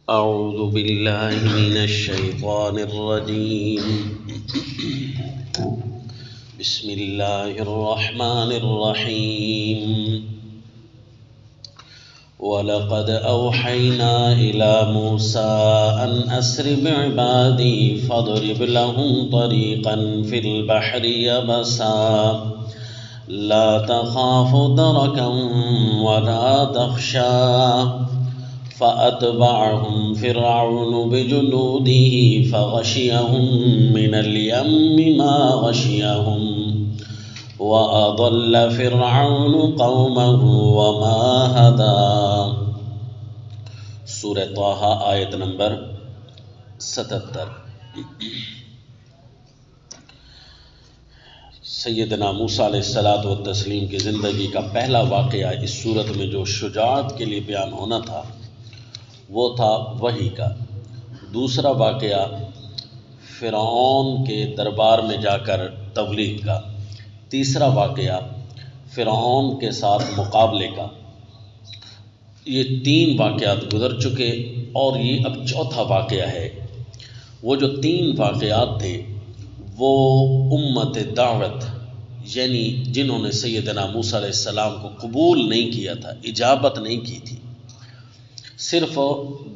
أعوذ بالله من الشيطان الرجيم. بسم الله الرحمن الرحيم. ولقد أوحينا إلى موسى أن أسر بعبادي فاضرب لهم طريقا في البحر يبسا لا تخاف دركا ولا تخشى فأتبعهم فرعون بجنوده فغشيهم من اليم ما غشيهم وأضل فرعون قومه وما هدى. سورہ طٰہٰ آیت نمبر 77۔ سیدنا موسیٰ علیہ الصلاۃ والتسلیم کی زندگی کا پہلا واقعہ اس صورت میں جو شجاعت کے لیے بیان ہونا تھا وہ تھا وحی کا۔ دوسرا واقعہ فرعون کے دربار میں جا کر تبلیغ کا۔ تیسرا واقعہ فرعون کے ساتھ مقابلے کا۔ یہ تین واقعات گزر چکے اور یہ اب چوتھا واقعہ ہے۔ وہ جو تین واقعات تھے وہ امت دعوت یعنی جنہوں نے سیدنا موسیٰ علیہ السلام کو قبول نہیں کیا تھا، اجابت نہیں کی تھی، صرف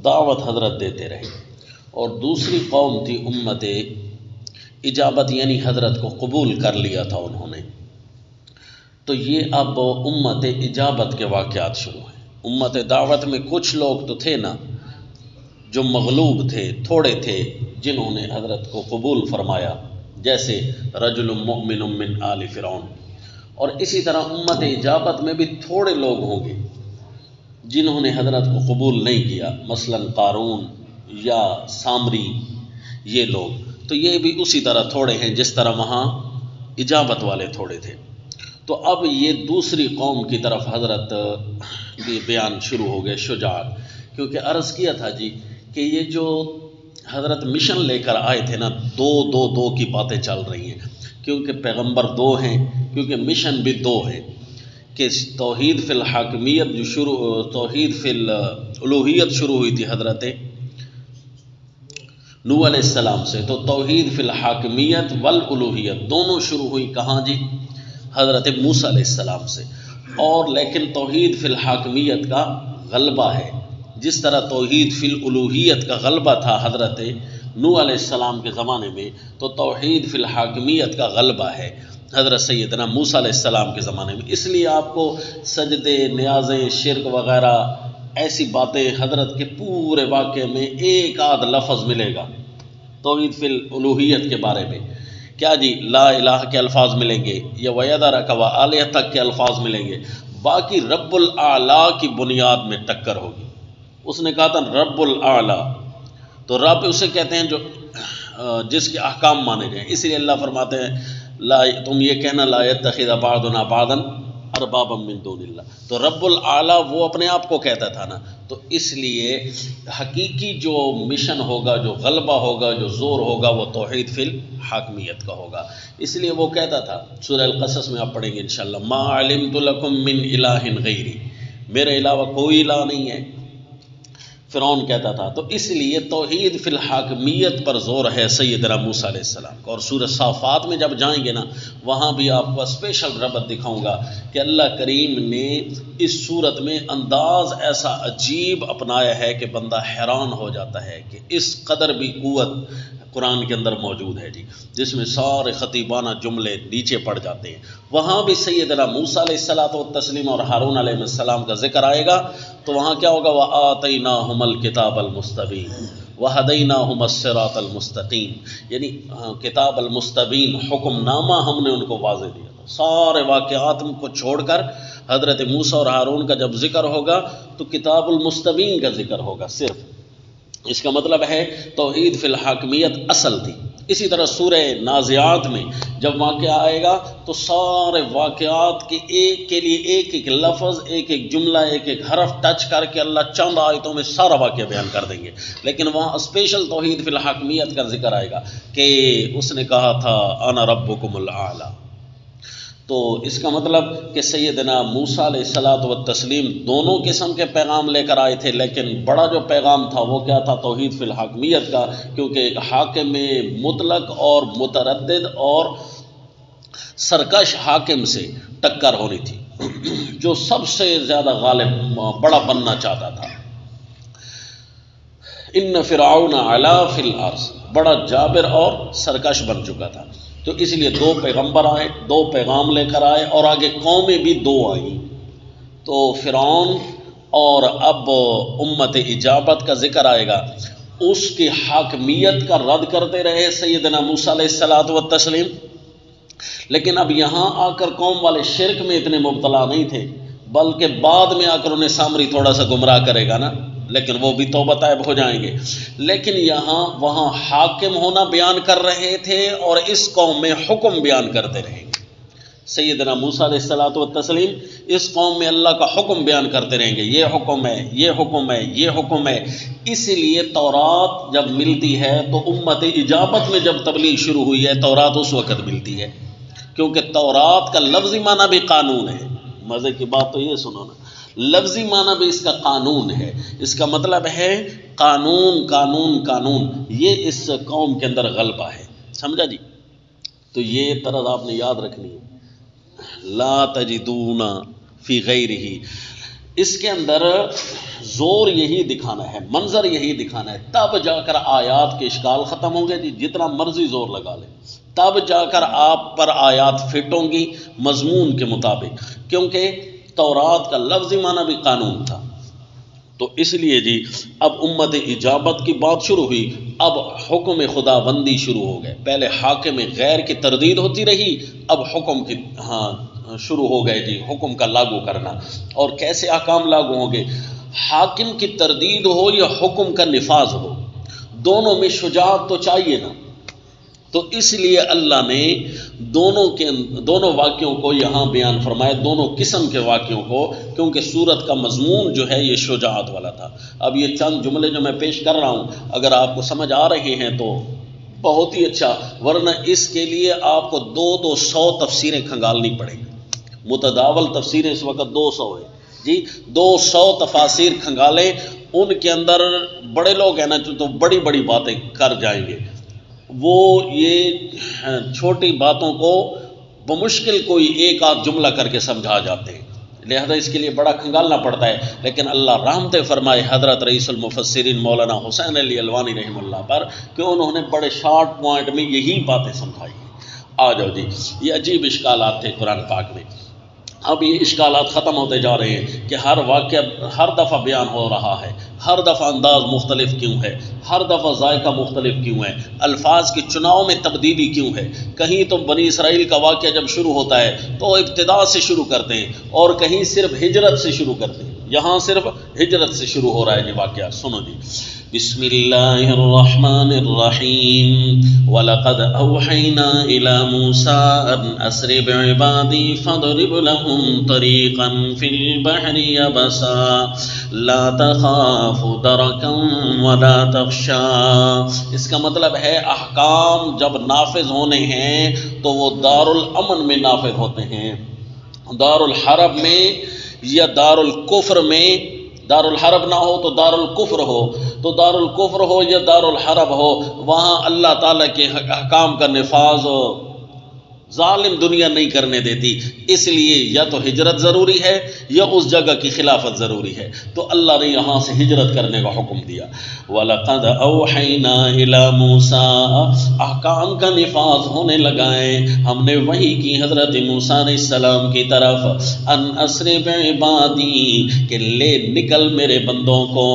دعوت حضرت دیتے رہے، اور دوسری قوم تھی امت اجابت یعنی حضرت کو قبول کر لیا تھا انہوں نے۔ تو یہ اب امت اجابت کے واقعات شروع ہیں۔ امت دعوت میں کچھ لوگ تو تھے نا جو مغلوب تھے، تھوڑے تھے جنہوں نے حضرت کو قبول فرمایا، جیسے رجل مؤمن من آل فرعون، اور اسی طرح امت اجابت میں بھی تھوڑے لوگ ہوں گے جنہوں نے حضرت کو قبول نہیں کیا، مثلا قارون یا سامری، یہ لوگ تو یہ بھی اسی طرح تھوڑے ہیں جس طرح وہاں اجابت والے تھوڑے تھے۔ تو اب یہ دوسری قوم کی طرف حضرت کی بیان شروع ہو گئے، شجاعت، کیونکہ عرض کیا تھا جی کہ یہ جو حضرت مشن لے کر آئے تھے نا، دو کی باتیں چل رہی ہیں، کیونکہ پیغمبر دو ہیں، کیونکہ مشن بھی دو ہے کہ توحید فی الحاکمیت جو توحید فی الالوہیت شروع ہوئی تھی حضرت نوح علیہ السلام سے، تو توحید فی الحاکمیت والالوہیت دونوں شروع ہوئی کہاں جی؟ حضرت موسیٰ علیہ السلام سے، اور لیکن توحید فی الحاکمیت کا غلبہ ہے، جس طرح توحید فی الالوہیت کا غلبہ تھا حضرت نوح علیہ السلام کے زمانے میں، تو توحید فی الحاکمیت کا غلبہ ہے حضرت سیدنا موسیٰ علیہ السلام کے زمانے میں۔ اس لیے آپ کو سجدے، نیازیں، شرک وغیرہ ایسی باتیں حضرت کے پورے واقعے میں ایک آدھ لفظ ملے گا توحید فی الالوہیت کے بارے میں۔ کیا جی؟ لا الہ کے الفاظ ملیں گے، یا وَيَذَرَكَ وَآلِهَتَكَ کے الفاظ ملیں گے، باقی رب الاعلیٰ کی بنیاد میں ٹکر ہوگی۔ اس نے کہا تھا رب الاعلیٰ، تو رب اسے کہتے ہیں جو جس کے احکام مانے جائیں، اس لیے اللہ فرماتے ہیں تم یہ کہنا لا يتخذ بعضنا بعضا اربابا من دون اللہ، تو رب الاعلیٰ وہ اپنے آپ کو کہتا تھا نا، تو اس لیے حقیقی جو مشن ہوگا، جو غلبہ ہوگا، جو زور ہوگا، وہ توحید فی الحاکمیت کا ہوگا۔ اس لیے وہ کہتا تھا، سورہ القصص میں آپ پڑھیں گے انشاءاللہ، ما علمت لکم من الہ غیری، میرے علاوہ کوئی الہ نہیں ہے، فرعون کہتا تھا۔ تو اس لیے توحید فی الحاکمیت پر زور ہے سیدنا موسیٰ علیہ السلام کا۔ اور سورہ صافات میں جب جائیں گے نا، وہاں بھی آپ کو اسپیشل ربط دکھاؤں گا کہ اللہ کریم نے اس صورت میں انداز ایسا عجیب اپنایا ہے کہ بندہ حیران ہو جاتا ہے کہ اس قدر بھی قوت قرآن کے اندر موجود ہے جی، جس میں سارے خطیبانہ جملے نیچے پڑ جاتے ہیں۔ وہاں بھی سیدنا موسیٰ علیہ الصلاۃ والتسلیم اور ہارون علیہ السلام کا ذکر آئے گا، تو وہاں کیا ہوگا؟ وَآتَيْنَاهُمَ الْكِتَابَ الْمُسْتَبِينَ وَهَدَيْنَاهُمَ الصِّرَاطَ الْمُسْتَقِيمَ، یعنی کتاب المستبین، حکم نامہ ہم نے ان کو واضح دیا تھا۔ سارے واقعات کو چھوڑ کر حضرت موسیٰ اور ہارون کا جب ذکر ہوگا تو کتاب المستبین کا ذکر ہوگا صرف۔ اس کا مطلب ہے توحید فی الحاکمیت اصل تھی۔ اسی طرح سورہ نازعات میں جب واقعہ آئے گا تو سارے واقعات کے ایک کے لیے ایک ایک لفظ، ایک ایک جملہ، ایک ایک حرف ٹچ کر کے اللہ چند آیتوں میں سارا واقعہ بیان کر دیں گے، لیکن وہاں اسپیشل توحید فی الحاکمیت کا ذکر آئے گا کہ اس نے کہا تھا انا ربکم الاعلی۔ تو اس کا مطلب کہ سیدنا موسیٰ علیہ الصلوۃ والتسلیم دونوں قسم کے پیغام لے کر آئے تھے، لیکن بڑا جو پیغام تھا وہ کیا تھا؟ توحید فی الحاکمیت کا، کیونکہ ایک حاکم مطلق اور متردد اور سرکش حاکم سے ٹکر ہونی تھی جو سب سے زیادہ غالب بڑا بننا چاہتا تھا۔ ان فرعون علا فی الارض، بڑا جابر اور سرکش بن چکا تھا، تو اس لیے دو پیغمبر آئے، دو پیغام لے کر آئے، اور آگے قومیں بھی دو آئیں، تو فرعون اور اب امت اجابت کا ذکر آئے گا۔ اس کی حاکمیت کا رد کرتے رہے سیدنا موسیٰ علیہ الصلوۃ والتسلیم، لیکن اب یہاں آ کر قوم والے شرک میں اتنے مبتلا نہیں تھے، بلکہ بعد میں آ کر انہیں سامری تھوڑا سا گمراہ کرے گا نا، لیکن وہ بھی توبہ طائب ہو جائیں گے۔ لیکن یہاں وہاں حاکم ہونا بیان کر رہے تھے اور اس قوم میں حکم بیان کرتے رہیں گے۔ سیدنا موسیٰ علیہ الصلوۃ والتسلیم اس قوم میں اللہ کا حکم بیان کرتے رہیں گے، یہ حکم ہے، یہ حکم ہے، یہ حکم ہے۔ اس لیے تورات جب ملتی ہے تو امت اجابت میں جب تبلیغ شروع ہوئی ہے تورات اس وقت ملتی ہے، کیونکہ تورات کا لفظی معنی بھی قانون ہے۔ مزے کی بات تو یہ سنو نا، لفظی معنی بھی اس کا قانون ہے، اس کا مطلب ہے قانون قانون قانون، یہ اس قوم کے اندر غلبہ ہے، سمجھا جی؟ تو یہ طرز آپ نے یاد رکھنی ہے، لا تجدون فی غیرہ، اس کے اندر زور یہی دکھانا ہے، منظر یہی دکھانا ہے، تب جا کر آیات کے اشکال ختم ہوں گے جی، جتنا مرضی زور لگا لیں تب جا کر آپ پر آیات فٹ ہوں گی مضمون کے مطابق، کیونکہ تورات کا لفظی معنی بھی قانون تھا۔ تو اس لیے جی اب امت اجابت کی بات شروع ہوئی، اب حکم خدا بندی شروع ہو گئے، پہلے حاکم غیر کی تردید ہوتی رہی، اب حکم کی شروع ہو گئے جی، حکم کا لاگو کرنا۔ اور کیسے احکام لاگو ہوں گے؟ حاکم کی تردید ہو یا حکم کا نفاذ ہو، دونوں میں شجاعت تو چاہیے نا، تو اس لیے اللہ نے دونوں واقعوں کو یہاں بیان فرمایا، دونوں قسم کے واقعوں کو، کیونکہ سورت کا مضمون جو ہے یہ شجاعت والا تھا۔ اب یہ چند جملے جو میں پیش کر رہا ہوں اگر آپ کو سمجھ آ رہے ہیں تو بہت ہی اچھا، ورنہ اس کے لیے آپ کو 200 تفسیریں کھنگالنی پڑیں گی۔ متداول تفسیریں اس وقت 200 ہیں جی، 200 تفاسیر کھنگالیں، ان کے اندر بڑے لوگ ہیں نا تو بڑی بڑی باتیں کر جائیں گے، وہ یہ چھوٹی باتوں کو بمشکل کوئی ایک آدھ جملہ کر کے سمجھا جاتے ہیں، لہذا اس کے لیے بڑا کھنگالنا پڑتا ہے۔ لیکن اللہ رحمت فرمائے حضرت رئیس المفسرین مولانا حسین علی الوانی رحمہ اللہ پر کہ انہوں نے بڑے شارٹ پوائنٹ میں یہی باتیں سمجھائی ہیں۔ آ جاؤ جی، یہ عجیب اشکالات تھے قرآن پاک میں، اب یہ اشکالات ختم ہوتے جا رہے ہیں کہ ہر واقعہ ہر دفعہ بیان ہو رہا ہے، ہر دفعہ انداز مختلف کیوں ہے، ہر دفعہ ذائقہ مختلف کیوں ہے، الفاظ کے چناؤ میں تبدیلی کیوں ہے۔ کہیں تو بنی اسرائیل کا واقعہ جب شروع ہوتا ہے تو ابتدا سے شروع کرتے ہیں، اور کہیں صرف ہجرت سے شروع کرتے ہیں، یہاں صرف ہجرت سے شروع ہو رہا ہے یہ واقعہ۔ سنو جی، بسم اللہ الرحمن الرحیم، وَلَقَدْ أَوْحَيْنَا إِلَى مُوسَىٰ أَنْ أَسْرِ بِعِبَادِي فَاضْرِبْ لَهُمْ طَرِيقًا فِي الْبَحْرِ يَبَسًا لَا تَخَافُ دَرَكًا وَلَا تَخْشَىٰ۔ اس کا مطلب ہے احکام جب نافذ ہونے ہیں تو وہ دار الامن میں نافذ ہوتے ہیں، دار الحرب میں یا دار الکفر میں، دار الحرب نہ ہو تو دار الکفر ہو، تو دار الکفر ہو یا دار الحرب ہو، وہاں اللہ تعالیٰ کے احکام کا نفاذ ظالم دنیا نہیں کرنے دیتی، اس لیے یا تو ہجرت ضروری ہے یا اس جگہ کی خلافت ضروری ہے، تو اللہ نے یہاں سے ہجرت کرنے کا حکم دیا۔ وَلَقَدْ أَوْحَيْنَا إِلَى مُوسَىٰ، احکام کا نفاذ ہونے لگائے، ہم نے وحی کی حضرت موسیٰ علیہ السلام کی طرف، ان اسر بعبادی، کہ لے نکل میرے بندوں کو،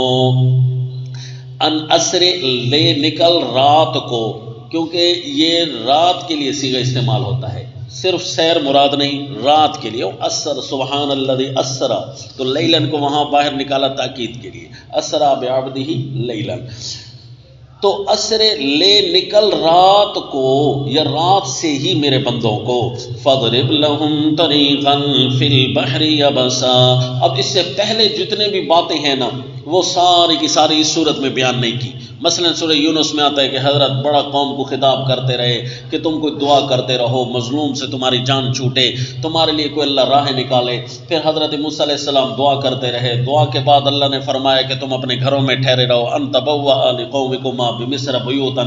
ان اسر لے نکل رات کو، کیونکہ یہ رات کے لیے صیغہ استعمال ہوتا ہے، صرف سیر مراد نہیں، رات کے لیے اسر، سبحان الذی اسرا، تو لیلن کو وہاں باہر نکالا تاکید کے لیے، اسرا بعبدہ لیلن، تو اسر لے نکل رات کو یا رات سے ہی میرے بندوں کو، فَاضْرِبْ لَهُمْ طَرِيقًا فِي الْبَحْرِ يَبَسًا۔ اب اس سے پہلے جتنے بھی باتیں ہیں نا وہ ساری کی ساری اس صورت میں بیان نہیں کی، مثلا سورہ یونس میں آتا ہے کہ حضرت بڑا قوم کو خطاب کرتے رہے کہ تم کوئی دعا کرتے رہو، مظلوم سے تمہاری جان چھوٹے، تمہارے لیے کوئی اللہ راہ نکالے۔ پھر حضرت موسیٰ علیہ السلام دعا کرتے رہے، دعا کے بعد اللہ نے فرمایا کہ تم اپنے گھروں میں ٹھہرے رہو، ان تبوأ لقومکما بمصر بیوتا،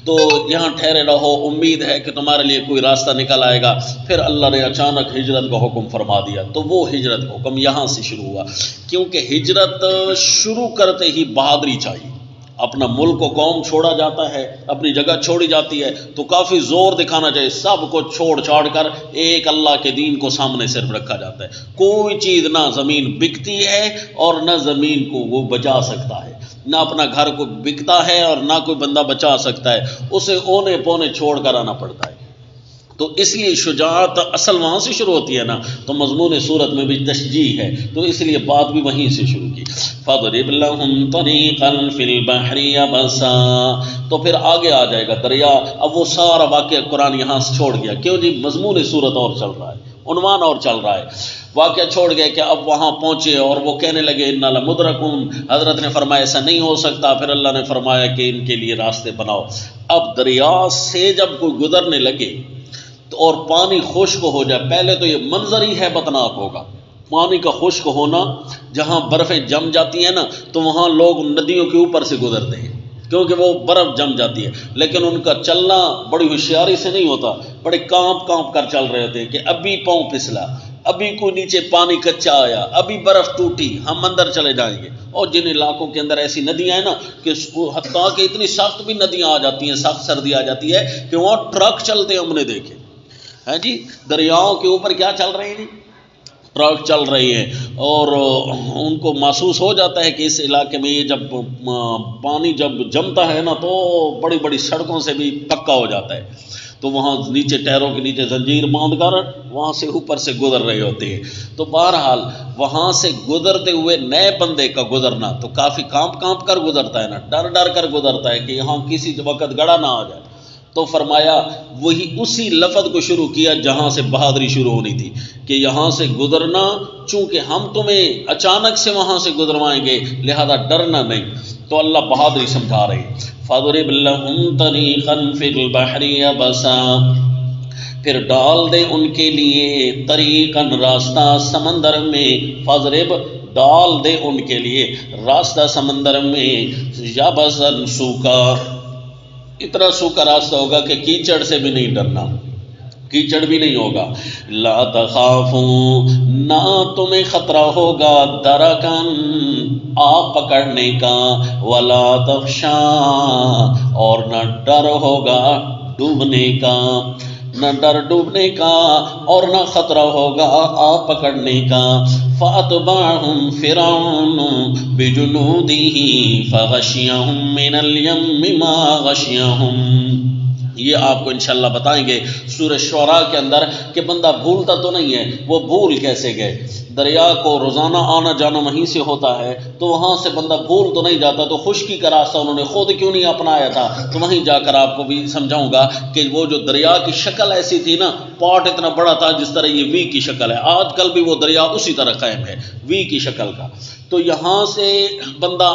تو یہاں ٹھہرے رہو، امید ہے کہ تمہارے لیے کوئی راستہ نکل آئے گا۔ پھر اللہ نے اچانک ہجرت کا حکم فرما دیا، تو وہ ہجرت کا حکم یہاں سے شروع ہوا، کیونکہ ہجرت شروع کرتے ہی بہادری چاہیے۔ اپنا ملک و قوم چھوڑا جاتا ہے، اپنی جگہ چھوڑی جاتی ہے، تو کافی زور دکھانا چاہیے، سب کو چھوڑ چھاڑ کر ایک اللہ کے دین کو سامنے صرف رکھا جاتا ہے۔ کوئی چیز نہ زمین بکتی ہے اور نہ زمین کو وہ بچا سکتا ہے، نہ اپنا گھر کو بکتا ہے اور نہ کوئی بندہ بچا سکتا ہے، اسے اونے پونے چھوڑ کر آنا پڑتا ہے۔ تو اس لیے شجاعت اصل وہاں سے شروع ہوتی ہے نا، تو مضمون صورت میں بھی تشجیع ہے، تو اس لیے بات بھی وہیں سے شروع کی۔ فَاضْرِبْ لَهُمْ طَرِيقًا فِي الْبَحْرِ يَبَسًا، تو پھر آگے آ جائے گا دریا۔ اب وہ سارا واقعہ قرآن یہاں سے چھوڑ گیا، کیوں جی؟ مضمون صورت اور چل رہا ہے، عنوان اور چل رہا ہے، واقعہ چھوڑ گئے کہ اب وہاں پہنچے اور وہ کہنے لگے اِنَّا لَمُدْرَكُونَ۔ حضرت نے فرمایا ایسا نہیں ہو سکتا، پھر اللہ نے فرمایا کہ ان کے لیے راستے بناؤ۔ اب دریا سے جب کوئی گزرنے لگے تو اور پانی خشک ہو جائے، پہلے تو یہ منظر ہی ہے بتناک ہوگا، پانی کا خشک ہونا، جہاں برفیں جم جاتی ہیں نا تو وہاں لوگ ندیوں کے اوپر سے گزرتے ہیں کیونکہ وہ برف جم جاتی ہے، لیکن ان کا چلنا بڑی ہوشیاری سے نہیں ہوتا، بڑے کانپ کانپ کر چل رہے ہوتے ہیں کہ ابھی پاؤں پھسلا، ابھی کوئی نیچے پانی کچا آیا، ابھی برف ٹوٹی، ہم اندر چلے جائیں گے۔ اور جن علاقوں کے اندر ایسی ندیاں ہیں نا کہ حتیٰ کہ اتنی سخت بھی ندیاں آ جاتی ہیں، سخت سردی آ جاتی ہے کہ وہاں ٹرک چلتے ہیں، ہم نے دیکھے ہیں جی، دریاؤں کے اوپر کیا چل رہے ہیں، ٹرک چل رہی ہیں، اور ان کو محسوس ہو جاتا ہے کہ اس علاقے میں یہ جب پانی جب جمتا ہے نا تو بڑی بڑی سڑکوں سے بھی پکا ہو جاتا ہے، تو وہاں نیچے ٹہروں کے نیچے زنجیر باندھ کر وہاں سے اوپر سے گزر رہے ہوتے ہیں۔ تو بہرحال وہاں سے گزرتے ہوئے نئے بندے کا گزرنا تو کافی کانپ کانپ کر گزرتا ہے نا، ڈر ڈر کر گزرتا ہے کہ یہاں کسی وقت گڑا نہ آ جائے۔ تو فرمایا وہی اسی لفظ کو شروع کیا جہاں سے بہادری شروع ہونی تھی کہ یہاں سے گزرنا، چونکہ ہم تمہیں اچانک سے وہاں سے گزروائیں گے لہذا ڈرنا نہیں، تو اللہ بہادری سمجھا رہے ہیں۔ فَاضْرِبْ لَهُمْ طَرِيقًا فِي الْبَحْرِ يَبَسًا، پھر ڈال دے ان کے لیے طریقاً راستہ سمندر میں، فَاضْرِبْ ڈال دے ان کے لیے راستہ سمندر میں، یَبَسًا سوکھا، اتنا سوکھا راستہ ہوگا کہ کیچڑ سے بھی نہیں ڈرنا، کیچڑ بھی نہیں ہوگا۔ لا تخافوا، نہ تمہیں خطرہ ہوگا، درکن آپ پکڑنے کا، ولا تخشا، اور نہ ڈر ہوگا ڈوبنے کا، نہ ڈر ڈوبنے کا اور نہ خطرہ ہوگا آپ پکڑنے کا۔ فَأَتْبَعَهُمْ فِرْعَوْنُ بِجُنُودِهِ فَغَشِيَهُمْ مِنَ الْيَمِّ مَا غَشِيَهُمْ، یہ آپ کو انشاءاللہ بتائیں گے سورہ شعراء کے اندر کہ بندہ بھولتا تو نہیں ہے، وہ بھول کیسے گئے۔ دریا کو روزانہ آنا جانا وہیں سے ہوتا ہے تو وہاں سے بندہ بھول تو نہیں جاتا، تو خشکی کا راستہ انہوں نے خود کیوں نہیں اپنایا تھا؟ تو وہیں جا کر آپ کو بھی سمجھاؤں گا کہ وہ جو دریا کی شکل ایسی تھی نا، پاٹ اتنا بڑا تھا جس طرح یہ وی کی شکل ہے، آج کل بھی وہ دریا اسی طرح قائم ہے وی کی شکل کا۔ تو یہاں سے بندہ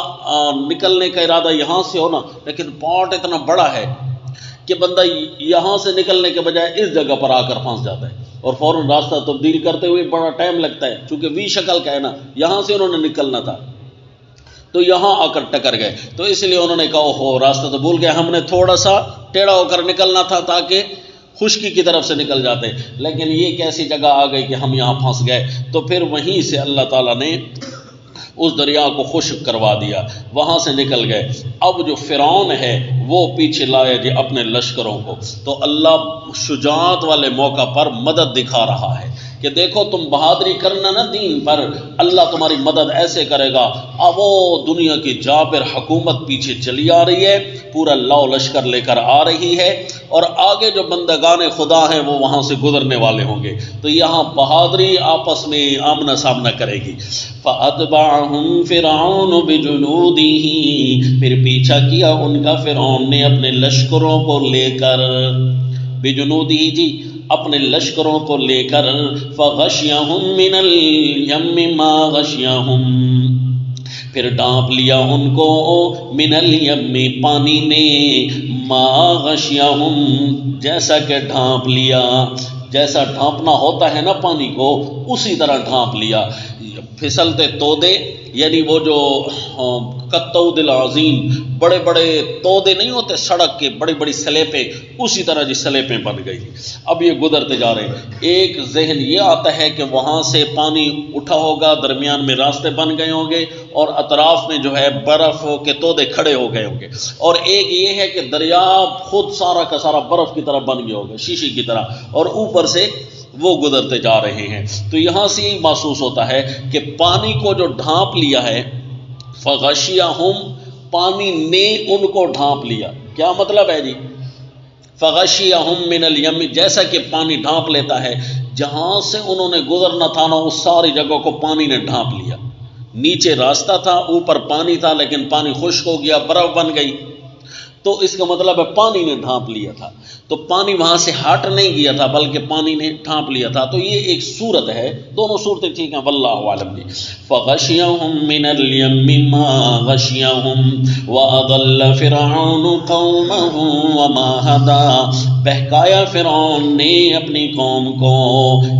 نکلنے کا ارادہ یہاں سے ہو نا، لیکن پاٹ اتنا بڑا ہے کہ بندہ یہاں سے نکلنے کے بجائے اس جگہ پر آ کر پھنس جاتا ہے اور فوراً راستہ تبدیل کرتے ہوئے بڑا ٹائم لگتا ہے، چونکہ وی شکل کا ہے نا، یہاں سے انہوں نے نکلنا تھا تو یہاں آ کر ٹکر گئے، تو اس لیے انہوں نے کہا ہو راستہ تو بھول گئے، ہم نے تھوڑا سا ٹیڑھا ہو کر نکلنا تھا تاکہ خشکی کی طرف سے نکل جاتے، لیکن یہ کیسی جگہ آ گئی کہ ہم یہاں پھنس گئے۔ تو پھر وہیں سے اللہ تعالیٰ نے اس دریا کو خشک کروا دیا، وہاں سے نکل گئے۔ اب جو فرعون ہے وہ پیچھے لایا جی اپنے لشکروں کو، تو اللہ شجاعت والے موقع پر مدد دکھا رہا ہے کہ دیکھو تم بہادری کرنا نا دین پر، اللہ تمہاری مدد ایسے کرے گا۔ اب وہ دنیا کی جابر حکومت پیچھے چلی آ رہی ہے، پورا لاؤ لشکر لے کر آ رہی ہے، اور آگے جو بندگان خدا ہیں وہ وہاں سے گزرنے والے ہوں گے، تو یہاں بہادری آپس میں آمنا سامنا کرے گی۔ فَأَتْبَعَهُمْ فِرْعَوْنُ بِجُنُودِهِ، پھر پیچھا کیا ان کا فرعون نے اپنے لشکروں کو لے کر، بِجُنُودِهِ جی اپنے لشکروں کو لے کر، فَغَشِيَهُمْ مِنَ الْيَمِّ مَا غَشِيَهُمْ، پھر ڈھانپ لیا ان کو من الیم پانی نے، ما غشیہم جیسا کہ ڈھانپ لیا، جیسا ڈھانپنا ہوتا ہے نا پانی کو اسی طرح ڈھانپ لیا۔ پھسلتے تودے یعنی وہ جو کالطود العظیم بڑے بڑے تودے نہیں ہوتے سڑک کے، بڑی بڑی سلیپیں، اسی طرح جی سلیپیں بن گئی۔ اب یہ گزرتے جا رہے ہیں، ایک ذہن یہ آتا ہے کہ وہاں سے پانی اٹھا ہوگا، درمیان میں راستے بن گئے ہوں گے اور اطراف میں جو ہے برف کے تودے کھڑے ہو گئے ہوں گے، اور ایک یہ ہے کہ دریا خود سارا کا سارا برف کی طرح بن گیا ہوگا، شیشے کی طرح، اور اوپر سے وہ گزرتے جا رہے ہیں۔ تو یہاں سے ہی محسوس ہوتا ہے کہ پانی کو جو ڈھانپ لیا ہے، فغشیہم پانی نے ان کو ڈھانپ لیا۔ کیا مطلب ہے جی؟ فغشیہم من الیم جیسا کہ پانی ڈھانپ لیتا ہے، جہاں سے انہوں نے گزرنا تھا نا اس ساری جگہ کو پانی نے ڈھانپ لیا۔ نیچے راستہ تھا، اوپر پانی تھا، لیکن پانی خشک ہو گیا، برف بن گئی، تو اس کا مطلب ہے پانی نے ڈھانپ لیا تھا۔ تو پانی وہاں سے ہٹ نہیں گیا تھا بلکہ پانی نے ڈھانپ لیا تھا۔ تو یہ ایک صورت ہے، دونوں صورتیں ٹھیک ہیں، واللہ عالم جی۔ فغشیہم من الیم ما غشیہم واضل فرعون قومہ وما ہدی، بہکایا فرعون نے اپنی قوم کو۔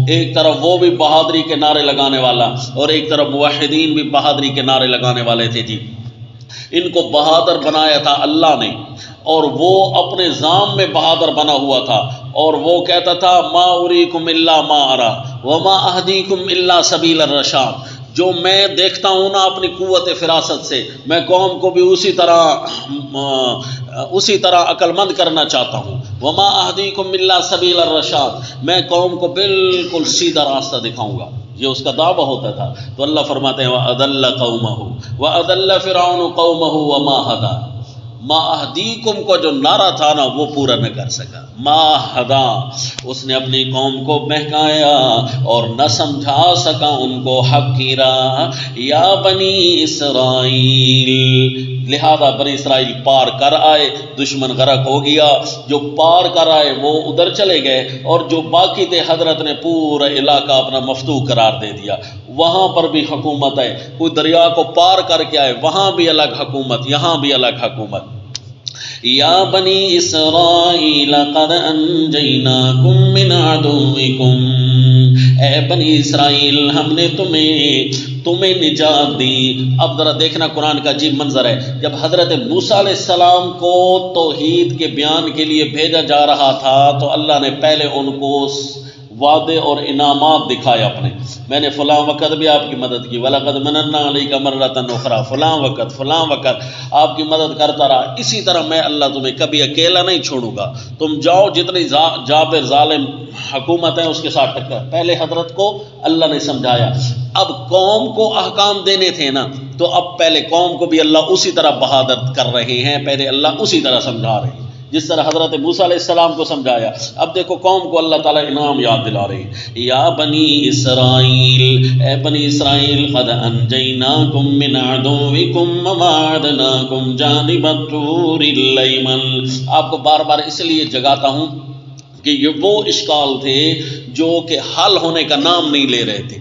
ایک طرف وہ بھی بہادری کے نعرے لگانے والا اور ایک طرف موحدین بھی بہادری کے نعرے لگانے والے تھے جی۔ ان کو بہادر بنایا تھا اللہ نے، اور وہ اپنے ذام میں بہادر بنا ہوا تھا، اور وہ کہتا تھا ما اریکم الا ما ارا وما اہدیکم الا سبیل الرشاد، جو میں دیکھتا ہوں نا اپنی قوت فراست سے، میں قوم کو بھی اسی طرح عقل مند کرنا چاہتا ہوں۔ وما اہدیکم الا سبیل الرشاد، میں قوم کو بالکل سیدھا راستہ دکھاؤں گا، یہ اس کا دعویٰ ہوتا تھا۔ تو اللہ فرماتے ہیں وَأَضَلَّ قَوْمَهُ وَأَضَلَّ فِرْعَوْنُ قَوْمَهُ وَمَا هَدَى، ما اہدیکم کو جو نعرہ تھا نا وہ پورا نہ کر سکا، ما ہدا، اس نے اپنی قوم کو بہکایا اور نہ سمجھا سکا ان کو حق کی راہ۔ یا بنی اسرائیل، لہذا بنی اسرائیل پار کر آئے، دشمن غرق ہو گیا، جو پار کر آئے وہ ادھر چلے گئے، اور جو باقی تھے حضرت نے پورا علاقہ اپنا مفتوح قرار دے دیا۔ وہاں پر بھی حکومت ہے، کوئی دریا کو پار کر کے آئے وہاں بھی الگ حکومت، یہاں بھی الگ حکومت۔ یا بنی اسرائیل قد انجیناکم من عدوکم، اے بنی اسرائیل ہم نے تمہیں نجات دی۔ اب ذرا دیکھنا قرآن کا عجیب منظر ہے، جب حضرت موسیٰ علیہ السلام کو توحید کے بیان کے لیے بھیجا جا رہا تھا تو اللہ نے پہلے ان کو وعدے اور انعامات دکھائے اپنے، میں نے فلاں وقت بھی آپ کی مدد کی، وَلَقَدْ مَنَنَّا عَلَيْكَ مَرَّةً أُخْرَىٰ، فلاں وقت آپ کی مدد کرتا رہا۔ اسی طرح میں اللہ تمہیں کبھی اکیلا نہیں چھوڑوں گا، تم جاؤ جتنی جابر ظالم حکومت ہے اس کے ساتھ ٹکر۔ پہلے حضرت کو اللہ نے سمجھایا، اب قوم کو احکام دینے تھے نا، تو اب پہلے قوم کو بھی اللہ اسی طرح بہادر کر رہے ہیں، پہلے اللہ اسی طرح سمجھا رہے ہیں جس طرح حضرت موسیٰ علیہ السلام کو سمجھایا۔ اب دیکھو قوم کو اللہ تعالیٰ انعام یاد دلا رہے ہیں۔ یا بنی اسرائیل، اے بنی اسرائیل، قد انجیناکم من عدوکم وواعدناکم جانب الطور الایمن۔ آپ کو بار بار اس لیے جگاتا ہوں کہ یہ وہ اشکال تھے جو کہ حل ہونے کا نام نہیں لے رہے تھے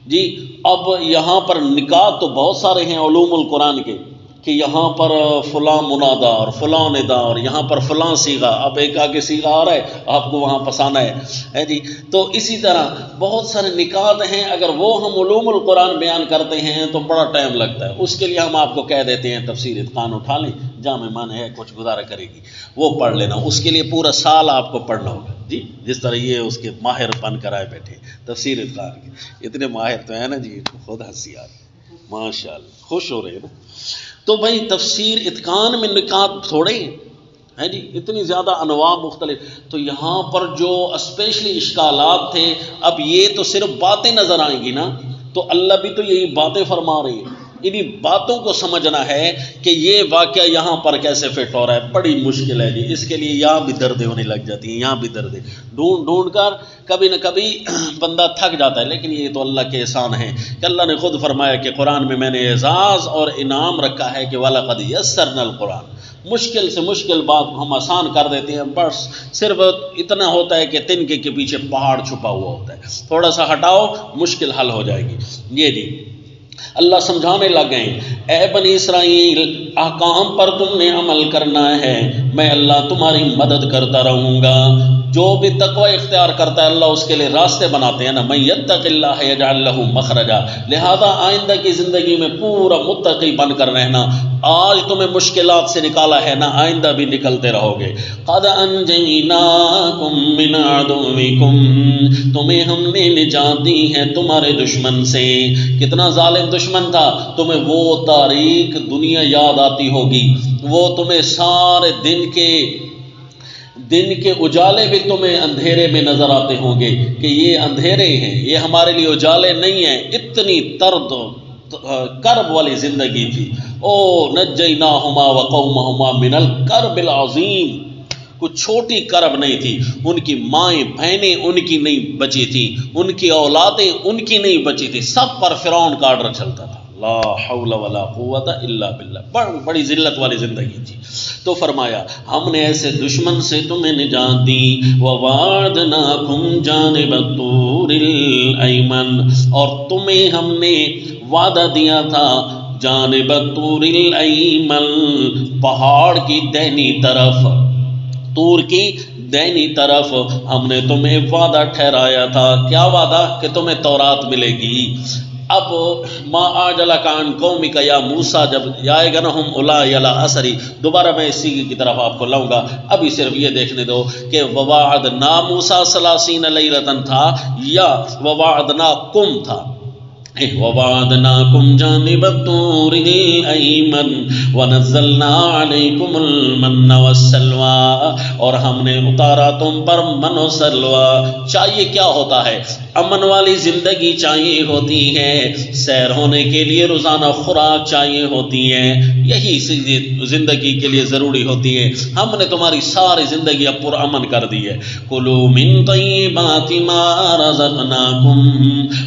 جی۔ اب یہاں پر نکات تو بہت سارے ہیں علوم القرآن کے، کہ یہاں پر فلاں منادا اور فلاں ندا اور یہاں پر فلاں صیغہ، اب ایک آگے صیغہ آ رہا ہے آپ کو وہاں پسانا ہے جی۔ تو اسی طرح بہت سارے نکات ہیں، اگر وہ ہم علوم القرآن بیان کرتے ہیں تو بڑا ٹائم لگتا ہے۔ اس کے لیے ہم آپ کو کہہ دیتے ہیں تفسیر اتقان اٹھا لیں، جامع معنی ہے کچھ گزارا کرے گی، وہ پڑھ لینا، اس کے لیے پورا سال آپ کو پڑھنا ہوگا جی۔ جس طرح یہ اس کے ماہر بن کر آئے بیٹھے تفسیر اتقان کے، اتنے ماہر تو ہیں نا جی، خود ہنسی آ رہی، ماشاء اللہ، خوش ہو رہے ہیں نا۔ تو بھائی تفسیر اتقان میں نکات تھوڑے ہیں جی، اتنی زیادہ انواع مختلف۔ تو یہاں پر جو اسپیشلی اشکالات تھے، اب یہ تو صرف باتیں نظر آئیں گی نا، تو اللہ بھی تو یہی باتیں فرما رہی ہیں، انہی باتوں کو سمجھنا ہے کہ یہ واقعہ یہاں پر کیسے فٹ ہو رہا ہے، بڑی مشکل ہے جی۔ اس کے لیے یہاں بھی دردیں ہونے لگ جاتی ہیں، یہاں بھی دردیں ڈھونڈ کر کبھی نہ کبھی بندہ تھک جاتا ہے۔ لیکن یہ تو اللہ کے احسان ہے کہ اللہ نے خود فرمایا کہ قرآن میں نے اعزاز اور انعام رکھا ہے کہ وَلَقَدْ يَسَّرْنَا الْقُرْآنَ، مشکل سے مشکل بات ہم آسان کر دیتے ہیں، بس صرف اتنا ہوتا ہے کہ تنکے کے پیچھے پہاڑ چھپا ہوا ہوتا ہے، تھوڑا سا ہٹاؤ مشکل حل ہو جائے گی۔ یہ جی اللہ سمجھانے لگ گئے، اے بنی اسرائیل احکام پر تم نے عمل کرنا ہے، میں اللہ تمہاری مدد کرتا رہوں گا۔ جو بھی تقوی اختیار کرتا ہے اللہ اس کے لیے راستے بناتے ہیں نا، من یتق اللہ یجعل لہ مخرجا۔ لہذا آئندہ کی زندگی میں پورا متقی بن کر رہنا، آج تمہیں مشکلات سے نکالا ہے نا، آئندہ بھی نکلتے رہو گے۔ قد انجیناکم من عدوکم، تمہیں ہم نے نجات دی ہے تمہارے دشمن سے۔ کتنا ظالم دشمن تھا، تمہیں وہ تاریخ دنیا یاد آتی ہوگی، وہ تمہیں سارے دن کے اجالے بھی تمہیں اندھیرے میں نظر آتے ہوں گے کہ یہ اندھیرے ہیں، یہ ہمارے لیے اجالے نہیں ہیں۔ اتنی درد کرب والی زندگی تھی۔ او نجیناہما وقومہما من الکرب العظیم، کچھ چھوٹی کرب نہیں تھی، ان کی مائیں بہنیں ان کی نہیں بچی تھی، ان کی اولادیں ان کی نہیں بچی تھی، سب پر فرعون کا آرڈر چلتا تھا۔ لا حول ولا قوت الا باللہ، بڑی ذلت والی زندگی تھی۔ تو فرمایا ہم نے ایسے دشمن سے تمہیں نجات دی، وَوَعَدْنَاكُمْ جَانِبَ الطُّورِ الْأَيْمَنِ، اور تمہیں ہم نے وعدہ دیا تھا جانب الطور الایمن، پہاڑ کی دہنی طرف، طور کی دہنی طرف ہم نے تمہیں وعدہ ٹھہرایا تھا۔ کیا وعدہ؟ کہ تمہیں تورات ملے گی۔ اب ما آجلک عن قومک یا موسیٰ جب آئے گا نا، ہم اولائی علی اثری، دوبارہ میں اسی کی طرف آپ کو لاؤں گا، ابھی صرف یہ دیکھنے دو کہ وواعدنا موسیٰ 30 لیلۃ تھا یا وواعدناکم تھا۔ وَوَعَدْنَاكُمْ جَانِبَ الطُّورِ الْأَيْمَنِ وَنَزَّلْنَا عَلَيْكُمُ الْمَنَّ وَالسَّلْوَىٰ، اور ہم نے اتارا تم پر من و سلوہ۔ چاہیے کیا ہوتا ہے؟ امن والی زندگی چاہیے ہوتی ہے، سیر ہونے کے لیے روزانہ خوراک چاہیے ہوتی ہے، یہی زندگی کے لیے ضروری ہوتی ہے۔ ہم نے تمہاری ساری زندگی اب پر امن کر دی ہے۔ کُلُوا مِن طَیِّبَاتِ مَا رَزَقْنَاکُمْ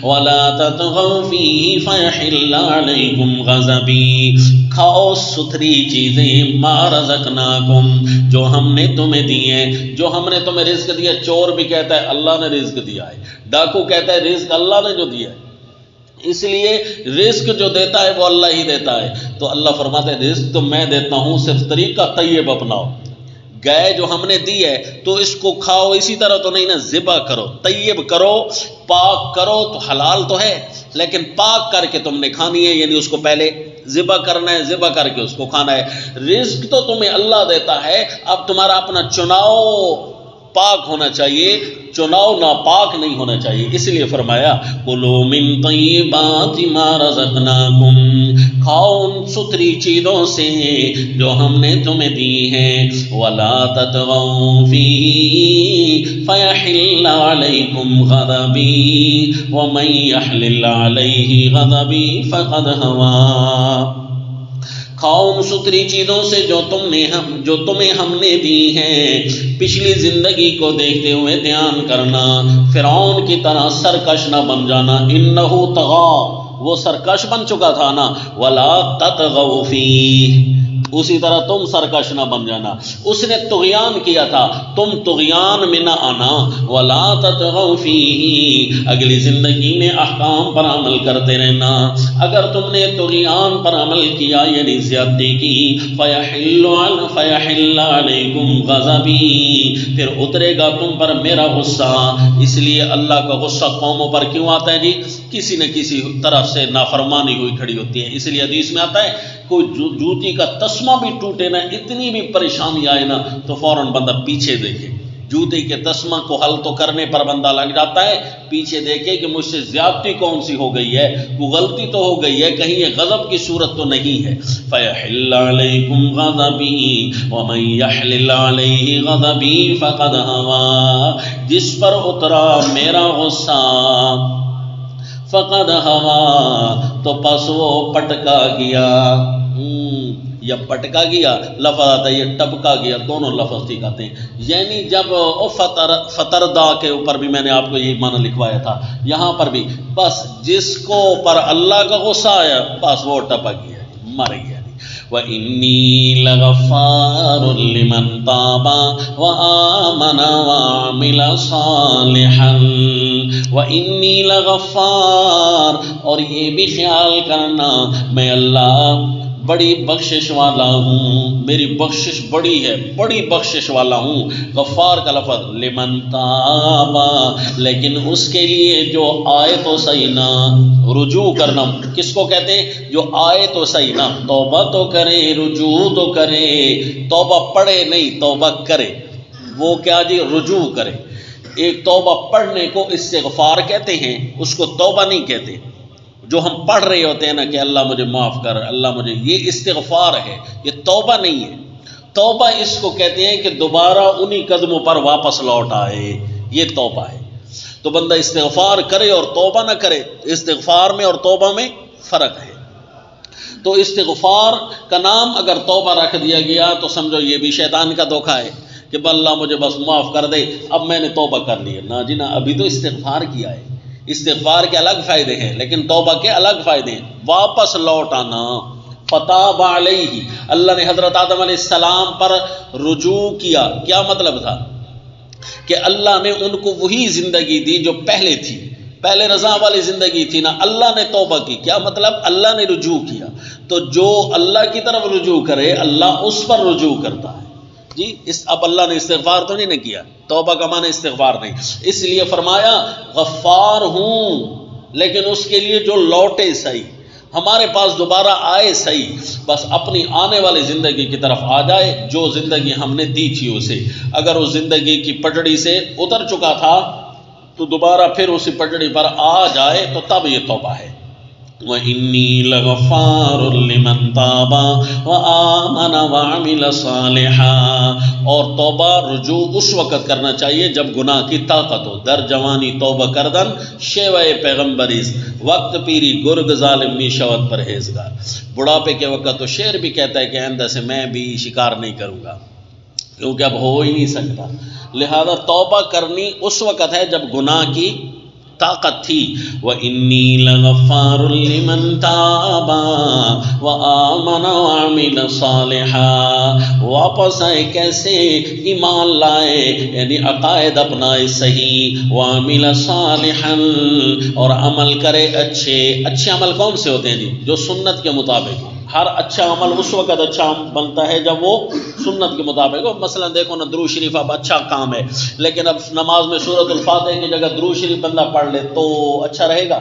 وَلَا تَطْغَوْا فِیہِ فَیَحِلَّ عَلَیکُمْ غَضَبِی، کھاؤ ستھری چیزیں، ما رزقناکم، جو ہم نے تمہیں دی ہیں، جو ہم نے تمہیں رزق دیا۔ چور بھی کہتا ہے اللہ نے رزق دیا ہے، ڈاکو کہتا ہے رزق اللہ نے جو دیا ہے، اس لیے رزق جو دیتا ہے وہ اللہ ہی دیتا ہے۔ تو اللہ فرماتا ہے رزق تو میں دیتا ہوں، صرف طریقہ طیب اپناؤ۔ گائے جو ہم نے دی ہے تو اس کو کھاؤ، اسی طرح تو نہیں نا، ذبح کرو، طیب کرو، پاک کرو، تو حلال تو ہے لیکن پاک کر کے تم نے کھانی ہے، یعنی اس کو پہلے ذبح کرنا ہے، ذبح کر کے اس کو کھانا ہے۔ رزق تو تمہیں اللہ دیتا ہے، اب تمہارا اپنا چناؤ پاک ہونا چاہیے، چناؤ ناپاک نہیں ہونا چاہیے۔ اس لیے فرمایا کُلُوا مِن طَیِّبَاتِ مَا رَزَقْنَاکُمْ، کھاؤ ان ستھری چیزوں سے جو ہم نے تمہیں دی ہیں، وَلَا تَطْغَوْا فِیہِ فَیَحِلَّ عَلَیکُمْ غَضَبِی وَمَن یَحْلِلْ عَلَیہِ غَضَبِی فَقَدْ هَوَىٰ۔ کھاؤ ان ستھری چیزوں سے جو تمہیں ہم نے دی ہیں۔ پچھلی زندگی کو دیکھتے ہوئے دھیان کرنا، فرعون کی طرح سرکش نہ بن جانا۔ انہو طغیٰ، وہ سرکش بن چکا تھا نا، ولا تطغوا فیہ، اسی طرح تم سرکش نہ بن جانا۔ اس نے طغیان کیا تھا، تم طغیان میں نہ آنا۔ ولا تطغوا فیہ، اگلی زندگی میں احکام پر عمل کرتے رہنا۔ اگر تم نے طغیان پر عمل کیا یعنی زیادتی کی، فیحل علیکم غضبی، پھر اترے گا تم پر میرا غصہ۔ اس لیے اللہ کا غصہ قوموں پر کیوں آتا ہے جی؟ کسی نہ کسی طرف سے نافرمانی ہوئی کھڑی ہوتی ہے۔ اس لیے حدیث میں آتا ہے کوئی جوتی کا تسمہ بھی ٹوٹے نا، اتنی بھی پریشانی آئے نا، تو فوراً بندہ پیچھے دیکھے۔ جوتے کے تسمہ کو حل تو کرنے پر بندہ لگ جاتا ہے، پیچھے دیکھے کہ مجھ سے زیادتی کون سی ہو گئی ہے، وہ غلطی تو ہو گئی ہے، کہیں یہ غضب کی صورت تو نہیں ہے۔ فَيَحِلَّ عَلَيْكُمْ غَضَبِي وَمَن يَحْلِلْ عَلَيْهِ غَضَبِي فَقَدْ هَوَىٰ، جس پر اترا میرا غصہ، فَقَدْ هَوَىٰ، تو پس وہ پٹکا گیا۔ یا پٹکا گیا لفظ آتا ہے، یہ ٹپکا گیا، دونوں لفظ ٹھیک آتے ہیں۔ یعنی جب فتردا کے اوپر بھی میں نے آپ کو یہی معنی لکھوایا تھا، یہاں پر بھی بس جس کو پر اللہ کا غصہ آیا بس وہ ٹپک گیا، مر گیا۔ وَإِنِّي لَغَفَّارٌ لِمَنْ تَابَ وَآمَنَ وَعَمِلَ صَالِحًا وَإِنِّي لَغَفَّار، اور یہ بھی خیال کرنا میں اللہ بڑی بخشش والا ہوں، میری بخشش بڑی ہے، بڑی بخشش والا ہوں۔ غفار کا لفظ لمن تابا، لیکن اس کے لیے جو آئے تو صحیح نہ رجوع کرنا، کس کو کہتے ہیں؟ جو آئے تو صحیح نہ توبہ تو کرے، رجوع تو کرے، توبہ پڑھے نہیں توبہ کرے، وہ کیا جی رجوع کرے۔ ایک توبہ پڑھنے کو استغفار کہتے ہیں، اس کو توبہ نہیں کہتے۔ جو ہم پڑھ رہے ہوتے ہیں نا کہ اللہ مجھے معاف کر، اللہ مجھے، یہ استغفار ہے، یہ توبہ نہیں ہے۔ توبہ اس کو کہتے ہیں کہ دوبارہ انہی قدموں پر واپس لوٹ آئے، یہ توبہ ہے۔ تو بندہ استغفار کرے اور توبہ نہ کرے، استغفار میں اور توبہ میں فرق ہے۔ تو استغفار کا نام اگر توبہ رکھ دیا گیا تو سمجھو یہ بھی شیطان کا دھوکہ ہے کہ اللہ مجھے بس معاف کر دے، اب میں نے توبہ کر لی ہے۔ نہ جی نہ، ابھی تو استغفار کیا ہے۔ استغفار کے الگ فائدے ہیں لیکن توبہ کے الگ فائدے ہیں۔ واپس لوٹ آنا، فتاب علیہ، اللہ نے حضرت آدم علیہ السلام پر رجوع کیا۔ کیا مطلب تھا؟ کہ اللہ نے ان کو وہی زندگی دی جو پہلے تھی، پہلے رضا والی زندگی تھی نا، اللہ نے توبہ کی۔ کیا مطلب؟ اللہ نے رجوع کیا۔ تو جو اللہ کی طرف رجوع کرے اللہ اس پر رجوع کرتا ہے جی۔ اب اللہ نے استغفار تو نہیں کیا، توبہ کا معنی استغفار نہیں، اس لیے فرمایا غفار ہوں، لیکن اس کے لیے جو لوٹے صحیح، ہمارے پاس دوبارہ آئے صحیح، بس اپنی آنے والی زندگی کی طرف آ جائے، جو زندگی ہم نے دی تھی اسے۔ اگر اس زندگی کی پٹڑی سے اتر چکا تھا تو دوبارہ پھر اسی پٹڑی پر آ جائے تو تب یہ توبہ ہے۔ وَإِنِّي لَغَفَّارٌ لِمَنْ تَابَ وَآمَنَ وَعَمِلَ صَالِحًا، اور توبہ رجوع اس وقت کرنا چاہیے جب گناہ کی طاقت ہو۔ در جوانی توبہ کردن شیوہ پیغمبریز، وقت پیری گرگ ظالم می شود پرہیزگار۔ بڑھاپے کے وقت تو شعر بھی کہتا ہے کہ آئندہ سے میں بھی شکار نہیں کروں گا، کیونکہ اب ہو ہی نہیں سکتا۔ لہذا توبہ کرنی اس وقت ہے جب گناہ کی طاقت تھی۔ وَإِنِّي لَغَفَّارٌ لِمَنْ تَابَ وَآمَنَ وَعَمِلَ صَالِحًا، واپس آئے کیسے؟ ایمان لائے، یعنی عقائد اپنائے صحیح، وَعَمِلَ صَالِحًا، اور عمل کرے اچھے۔ اچھے عمل کون سے ہوتے ہیں جی؟ جو سنت کے مطابق ہو۔ ہر اچھا عمل اس وقت اچھا بنتا ہے جب وہ سنت کے مطابق ہو۔ مثلا دیکھو نا، درود شریف اب اچھا کام ہے، لیکن اب نماز میں سورۃ الفاتحہ کی جگہ درود شریف بندہ پڑھ لے تو اچھا رہے گا؟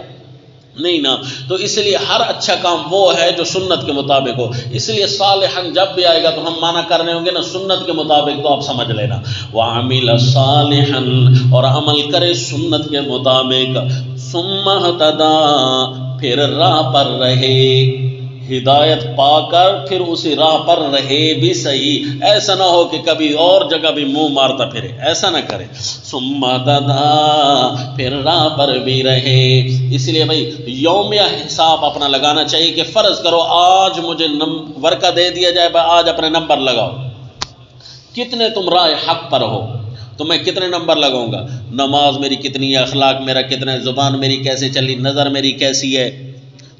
نہیں نا۔ تو اس لیے ہر اچھا کام وہ ہے جو سنت کے مطابق ہو۔ اس لیے صالحاً جب بھی آئے گا تو ہم معنی کرنے ہوں گے نا سنت کے مطابق، تو آپ سمجھ لینا وَعَمِلَ صَالِحًا، اور عمل کرے سنت کے مطابق، ثُمَّ اهْتَدَىٰ، پھر راہ پر رہے، ہدایت پا کر پھر اسی راہ پر رہے بھی صحیح۔ ایسا نہ ہو کہ کبھی اور جگہ بھی منہ مارتا پھرے، ایسا نہ کرے۔ ثم اهْتَدَىٰ، پھر راہ پر بھی رہے۔ اس لیے بھائی یومیہ حساب اپنا لگانا چاہیے کہ فرض کرو آج مجھے ورقہ دے دیا جائے، آج اپنے نمبر لگاؤ، کتنے تم راہ حق پر ہو، تو میں کتنے نمبر لگاؤں گا؟ نماز میری کتنی ہے، اخلاق میرا کتنا ہے، زبان میری کیسے چلی، نظر میری کیسی ہے،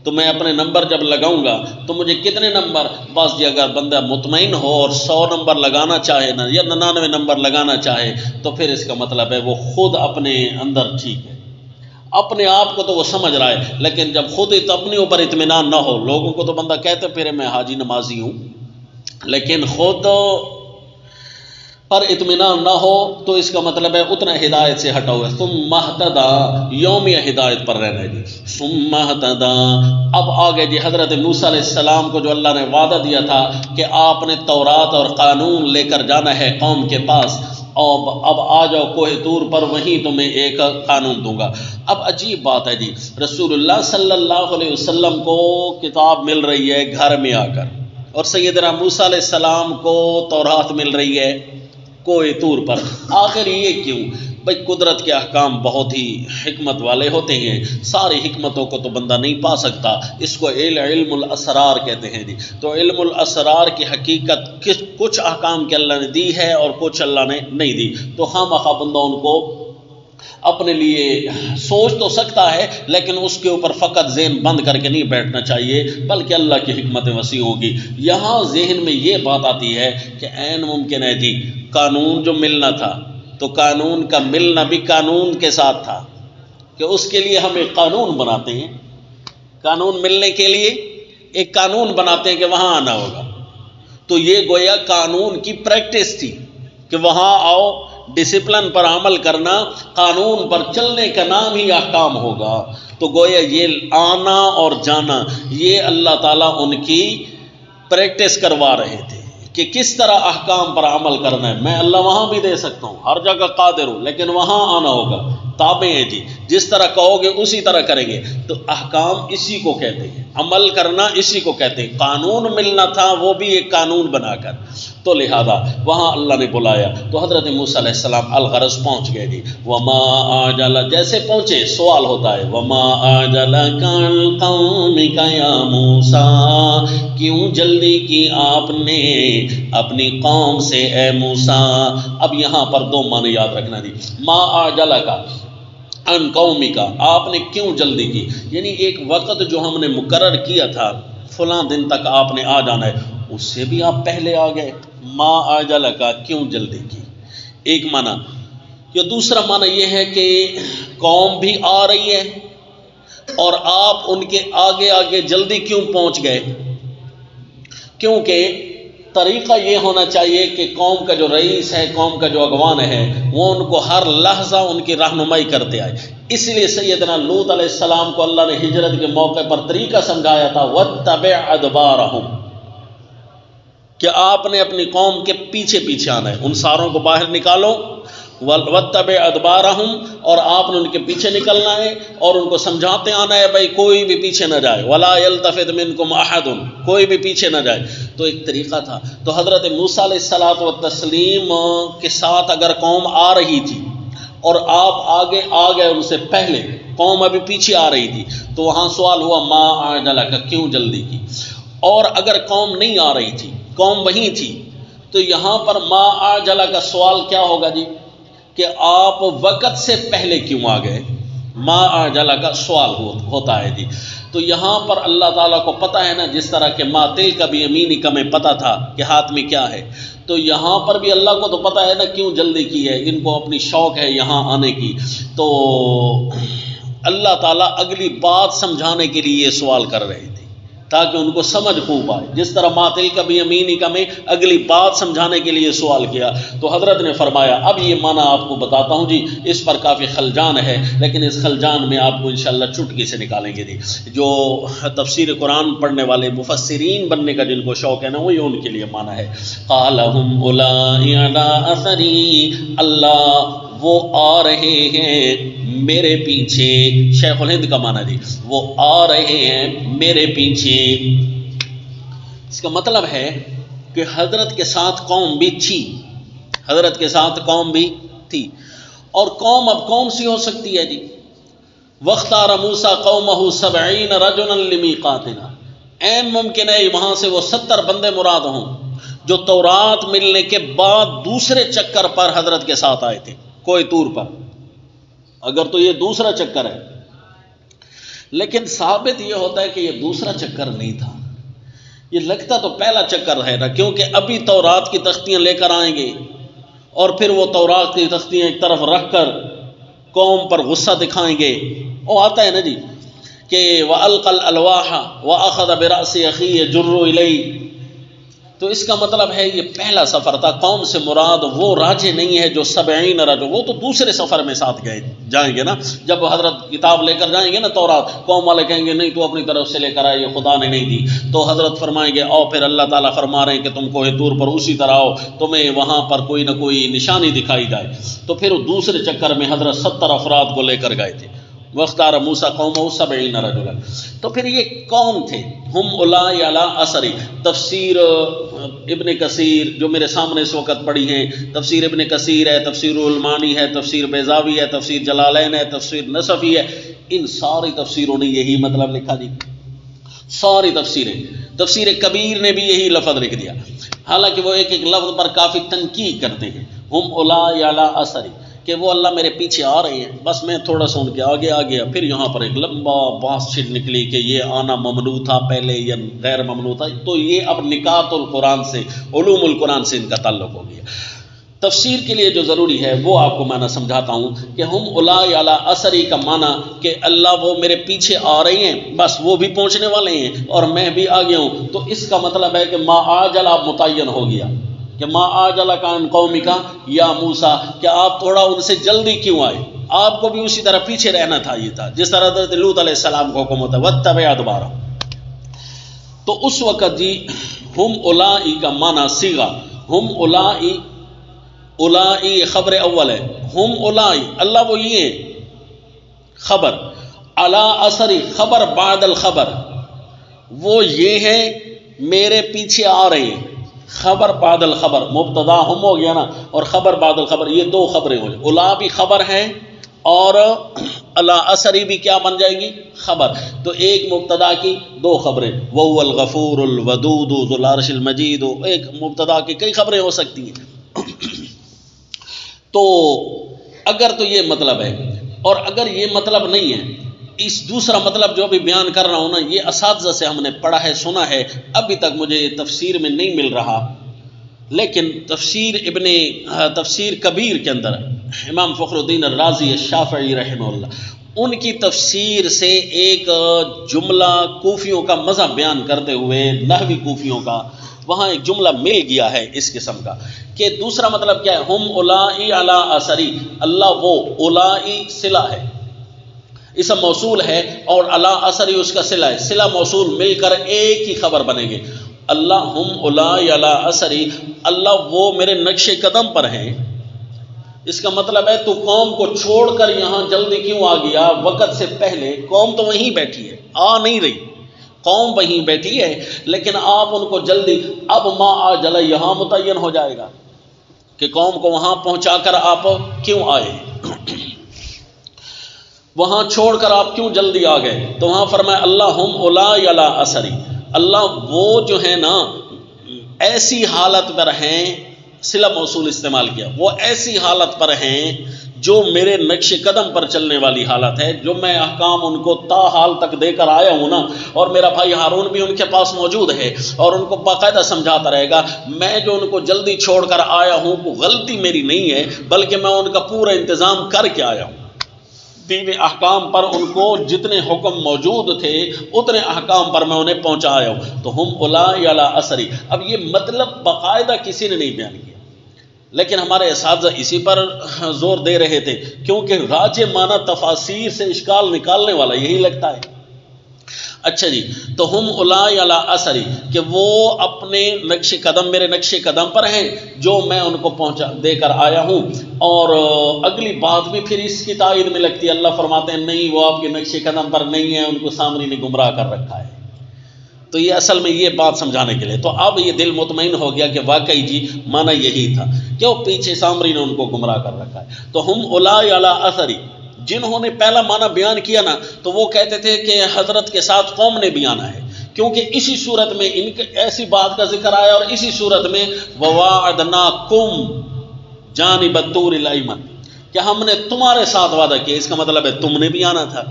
تو میں اپنے نمبر جب لگاؤں گا تو مجھے کتنے نمبر؟ بس جی اگر بندہ مطمئن ہو اور 100 نمبر لگانا چاہے نا، یا 99 نمبر لگانا چاہے، تو پھر اس کا مطلب ہے وہ خود اپنے اندر ٹھیک ہے، اپنے آپ کو تو وہ سمجھ رہا ہے۔ لیکن جب خود اپنے اوپر اطمینان نہ ہو، لوگوں کو تو بندہ کہتے پھر میں حاجی نمازی ہوں، لیکن خود پر اطمینان نہ ہو تو اس کا مطلب ہے اتنا ہدایت سے ہٹا ہوا ہے۔ ثم اهْتَدَىٰ، یومیہ ہدایت پر رہنا ہے جی۔ ثم اهْتَدَىٰ، اب آگے جی حضرت موسیٰ علیہ السلام کو جو اللہ نے وعدہ دیا تھا کہ آپ نے تورات اور قانون لے کر جانا ہے قوم کے پاس، اب آ جاؤ کوہ طور پر، وہیں تمہیں ایک قانون دوں گا۔ اب عجیب بات ہے جی، رسول اللہ صلی اللہ علیہ وسلم کو کتاب مل رہی ہے گھر میں آ کر، اور سیدنا موسیٰ علیہ السلام کو تورات مل رہی ہے کوہ طور پر۔ آخر یہ کیوں؟ بھائی قدرت کے احکام بہت ہی حکمت والے ہوتے ہیں، ساری حکمتوں کو تو بندہ نہیں پا سکتا، اس کو علم الاسرار کہتے ہیں جی۔ تو علم الاسرار کی حقیقت کچھ احکام کے اللہ نے دی ہے اور کچھ اللہ نے نہیں دی، تو خواہ مخواہ بندہ ان کو اپنے لیے سوچ تو سکتا ہے لیکن اس کے اوپر فقط ذہن بند کر کے نہیں بیٹھنا چاہیے، بلکہ اللہ کی حکمت وسیع ہوگی۔ یہاں ذہن میں یہ بات آتی ہے کہ عین ممکن ہے جی قانون جو ملنا تھا تو قانون کا ملنا بھی قانون کے ساتھ تھا کہ اس کے لیے ہم ایک قانون بناتے ہیں، قانون ملنے کے لیے ایک قانون بناتے ہیں کہ وہاں آنا ہوگا، تو یہ گویا قانون کی پریکٹس تھی کہ وہاں آؤ، ڈسپلن پر عمل کرنا، قانون پر چلنے کا نام ہی احکام ہوگا۔ تو گویا یہ آنا اور جانا یہ اللہ تعالیٰ ان کی پریکٹس کروا رہے تھے کہ کس طرح احکام پر عمل کرنا ہے۔ میں اللہ وہاں بھی دے سکتا ہوں، ہر جگہ قادر ہوں، لیکن وہاں آنا ہوگا، تابع ہیں جی، جس طرح کہو گے اسی طرح کریں گے۔ تو احکام اسی کو کہتے ہیں، عمل کرنا اسی کو کہتے ہیں۔ قانون ملنا تھا وہ بھی ایک قانون بنا کر، تو لہذا وہاں اللہ نے بلایا تو حضرت موسیٰ علیہ السلام الغرض پہنچ گئے جی۔ وما آجل، جیسے پہنچے سوال ہوتا ہے وما آجلک عن قومک یا موسیٰ، کیوں جلدی کی آپ نے اپنی قوم سے اے موسیٰ۔ اب یہاں پر دو معنی یاد رکھنا جی، ما آجلک عن قومک، آپ نے کیوں جلدی کی، یعنی ایک وقت جو ہم نے مقرر کیا تھا فلاں دن تک آپ نے آ جانا ہے، اس سے بھی آپ پہلے آ گئے۔ ما آجلک، کیوں جلدی کی، ایک معنی۔ یا دوسرا معنی یہ ہے کہ قوم بھی آ رہی ہے اور آپ ان کے آگے آگے جلدی کیوں پہنچ گئے، کیونکہ طریقہ یہ ہونا چاہیے کہ قوم کا جو رئیس ہے، قوم کا جو اگوان ہے، وہ ان کو ہر لحظہ ان کی رہنمائی کرتے آئے۔ اس لیے سیدنا لوط علیہ السلام کو اللہ نے ہجرت کے موقع پر طریقہ سمجھایا تھا وَاتَّبِعْ أَدْبَارَهُمْ، کہ آپ نے اپنی قوم کے پیچھے پیچھے آنا ہے، ان ساروں کو باہر نکالو، وَاتَّبِعْ أَدْبَارَهُمْ، اور آپ نے ان کے پیچھے نکلنا ہے اور ان کو سمجھاتے آنا ہے بھائی کوئی بھی پیچھے نہ جائے، وَلَا يَلْتَفِتْ مِنْكُمْ أَحَدٌ، کوئی بھی پیچھے نہ جائے۔ تو ایک طریقہ تھا۔ تو حضرت موسیٰ علیہ الصلوۃ والتسلیم کے ساتھ اگر قوم آ رہی تھی اور آپ آگے آ گئے ان سے پہلے، قوم ابھی پیچھے آ رہی تھی، تو وہاں سوال ہوا ما آجلک، کیوں جلدی کی۔ اور اگر قوم نہیں آ رہی تھی، قوم وہیں تھی، تو یہاں پر ما آجلک کا سوال کیا ہوگا جی، کہ آپ وقت سے پہلے کیوں آ گئے، ما آجلک کا سوال ہوتا ہے جی۔ تو یہاں پر اللہ تعالیٰ کو پتہ ہے نا، جس طرح کہ ما تلک بیمینک میں پتہ تھا کہ ہاتھ میں کیا ہے، تو یہاں پر بھی اللہ کو تو پتہ ہے نا کیوں جلدی کی ہے، ان کو اپنی شوق ہے یہاں آنے کی۔ تو اللہ تعالیٰ اگلی بات سمجھانے کے لیے یہ سوال کر رہے تھے تاکہ ان کو سمجھ خوب آئے، جس طرح ما تلک بیمینک میں اگلی بات سمجھانے کے لیے سوال کیا۔ تو حضرت نے فرمایا اب یہ معنی آپ کو بتاتا ہوں جی، اس پر کافی خلجان ہے، لیکن اس خلجان میں آپ کو انشاءاللہ چٹکی سے نکالیں گے جی۔ جو تفسیر قرآن پڑھنے والے مفسرین بننے کا جن کو شوق ہے نا، وہی ان کے لیے معنی ہے۔ قال هم اولائی علی اثری، اللہ وہ آ رہے ہیں میرے پیچھے، شیخ الہند کا معنی جی، وہ آ رہے ہیں میرے پیچھے۔ اس کا مطلب ہے کہ حضرت کے ساتھ قوم بھی تھی، حضرت کے ساتھ قوم بھی تھی، اور قوم اب کون سی ہو سکتی ہے جی؟ وَاخْتَارَ مُوسَىٰ قَوْمَهُ 70 رَجُلًا لِمِيقَاتِنَا، عین ممکن ہے وہاں سے وہ 70 بندے مراد ہوں جو تورات ملنے کے بعد دوسرے چکر پر حضرت کے ساتھ آئے تھے کوئی طور پر، اگر تو یہ دوسرا چکر ہے، لیکن ثابت یہ ہوتا ہے کہ یہ دوسرا چکر نہیں تھا، یہ لگتا تو پہلا چکر ہے نا، کیونکہ ابھی تورات کی تختیاں لے کر آئیں گے اور پھر وہ تورات کی تختیاں ایک طرف رکھ کر قوم پر غصہ دکھائیں گے۔ وہ آتا ہے نا جی کہ وَأَلْقَى الْأَلْوَاحَ وَأَخَذَ بِرَأْسِ أَخِيهِ يَجُرُّ إِلَيْهِ، تو اس کا مطلب ہے یہ پہلا سفر تھا۔ قوم سے مراد وہ راجے نہیں ہے جو 70 راجے، وہ تو دوسرے سفر میں ساتھ جائیں گے نا، جب حضرت کتاب لے کر جائیں گے نا تورات، قوم والے کہیں گے نہیں تو اپنی طرف سے لے کر آئے، یہ خدا نے نہیں دی، تو حضرت فرمائیں گے اور پھر اللہ تعالیٰ فرما رہے ہیں کہ تم کوہ طور پر اسی طرح آؤ، تمہیں وہاں پر کوئی نہ کوئی نشانی دکھائی جائے، تو پھر دوسرے چکر میں حضرت 70 افراد کو لے کر گئے تھے۔ وَاخْتَارَ مُوسَىٰ قَوْمَهُ 70 رَجُلًا، تو پھر یہ کون تھے؟ ہم اولائی علی اثری، تفسیر ابن کثیر جو میرے سامنے اس وقت پڑھی ہیں، تفسیر ابن کثیر ہے، تفسیر المانی ہے، تفسیر بیضاوی ہے، تفسیر جلالین ہے، تفسیر نصفی ہے، ان ساری تفسیروں نے یہی مطلب لکھا جی، ساری تفسیریں۔ تفسیر کبیر نے بھی یہی لفظ لکھ دیا، حالانکہ وہ ایک ایک لفظ پر کافی تنقید کرتے ہیں۔ ہم اولائی علی اثری، کہ وہ اللہ میرے پیچھے آ رہے ہیں، بس میں تھوڑا سا ان کے آگے آ گیا، پھر یہاں پر ایک لمبا بحث چھڑ نکلی کہ یہ آنا ممنوع تھا پہلے یا غیر ممنوع تھا. تو یہ اب نکات القرآن سے، علوم القرآن سے ان کا تعلق ہو گیا. تفسیر کے لیے جو ضروری ہے وہ آپ کو میں سمجھاتا ہوں کہ ہم اولائی علی اثری کا معنی کہ اللہ وہ میرے پیچھے آ رہے ہیں، بس وہ بھی پہنچنے والے ہیں اور میں بھی آ گیا ہوں. تو اس کا مطلب ہے کہ ما آجل آپ متعین ہو گیا کہ ما آجل کان قومی کا یا موسیٰ، کہ آپ تھوڑا ان سے جلدی کیوں آئے، آپ کو بھی اسی طرح پیچھے رہنا تھا. یہ تھا جس طرح حضرت لوط علیہ السلام کو حکم ہوتا ہے واتبع ادبارہ. تو اس وقت جی ہم اولائی کا معنی صیغہ، ہم اولائی، اولائی خبر اول ہے، ہم اولائی اللہ وہ یہ ہے خبر، علی اثری خبر بعد الخبر، وہ یہ ہے میرے پیچھے آ رہے ہیں. خبر بعد الخبر، مبتدا ہم ہو گیا نا، اور خبر بعد الخبر، یہ دو خبریں ہو جائیں. اولا بھی خبر ہے اور علی اثری بھی کیا بن جائے گی خبر. تو ایک مبتدا کی دو خبریں، وہو الغفور الودود ذو العرش المجید، ایک مبتدا کی کئی خبریں ہو سکتی ہیں. تو اگر تو یہ مطلب ہے، اور اگر یہ مطلب نہیں ہے، اس دوسرا مطلب جو بھی بیان کر رہا ہوں نا، یہ اساتذہ سے ہم نے پڑھا ہے، سنا ہے، ابھی تک مجھے تفسیر میں نہیں مل رہا. لیکن تفسیر کبیر کے اندر امام فخر الدین الرازی الشافعی رحمہ اللہ، ان کی تفسیر سے ایک جملہ کوفیوں کا مذہب بیان کرتے ہوئے، نحوی کوفیوں کا، وہاں ایک جملہ مل گیا ہے اس قسم کا کہ دوسرا مطلب کیا ہے، ہم اولائی علی اثری، اللہ وہ، اولائی صلہ ہے، اسم موصول ہے، اور علی اثری اس کا صلہ ہے، صلہ موصول مل کر ایک ہی خبر بنے گے. اللہ ہم اولائی علی اثری، اللہ وہ میرے نقش قدم پر ہیں. اس کا مطلب ہے تو قوم کو چھوڑ کر یہاں جلدی کیوں آ گیا، وقت سے پہلے قوم تو وہیں بیٹھی ہے، آ نہیں رہی، قوم وہیں بیٹھی ہے، لیکن آپ ان کو جلدی، اب ما آجل یہاں متعین ہو جائے گا کہ قوم کو وہاں پہنچا کر آپ کیوں آئے، وہاں چھوڑ کر آپ کیوں جلدی آ گئے. تو وہاں فرمایا اللہ ہم اولائی علی اثری، اللہ وہ جو ہے نا ایسی حالت پر ہیں، صلہ موصول استعمال کیا، وہ ایسی حالت پر ہیں جو میرے نقش قدم پر چلنے والی حالت ہے، جو میں احکام ان کو تا حال تک دے کر آیا ہوں نا، اور میرا بھائی ہارون بھی ان کے پاس موجود ہے اور ان کو باقاعدہ سمجھاتا رہے گا. میں جو ان کو جلدی چھوڑ کر آیا ہوں وہ غلطی میری نہیں ہے، بلکہ میں ان کا پورا انتظام کر کے آیا ہوں. دین احکام پر ان کو جتنے حکم موجود تھے اتنے احکام پر میں انہیں پہنچایا ہوں. تو ہم اولائی علی اثری، اب یہ مطلب باقاعدہ کسی نے نہیں بیان کیا، لیکن ہمارے اساتذہ اسی پر زور دے رہے تھے، کیونکہ راجع معنی تفاسیر سے اشکال نکالنے والا یہی لگتا ہے. اچھا جی، تو ہم اولائی علی اثری، کہ وہ اپنے نقش قدم، میرے نقش قدم پر ہیں جو میں ان کو پہنچا دے کر آیا ہوں. اور اگلی بات بھی پھر اس کی تائید میں لگتی ہے، اللہ فرماتے ہیں نہیں وہ آپ کے نقش قدم پر نہیں ہے، ان کو سامری نے گمراہ کر رکھا ہے. تو یہ اصل میں یہ بات سمجھانے کے لیے، تو اب یہ دل مطمئن ہو گیا کہ واقعی جی معنی یہی تھا کہ وہ پیچھے سامری نے ان کو گمراہ کر رکھا ہے. تو ہم اولائی علی اثری، جنہوں نے پہلا معنی بیان کیا نا، تو وہ کہتے تھے کہ حضرت کے ساتھ قوم نے بھی آنا ہے، کیونکہ اسی صورت میں ان کے ایسی بات کا ذکر آیا، اور اسی صورت میں وَوَاعَدْنَاكُمْ جانب الطور الایمن، کہ ہم نے تمہارے ساتھ وعدہ کیا. اس کا مطلب ہے تم نے بھی آنا تھا.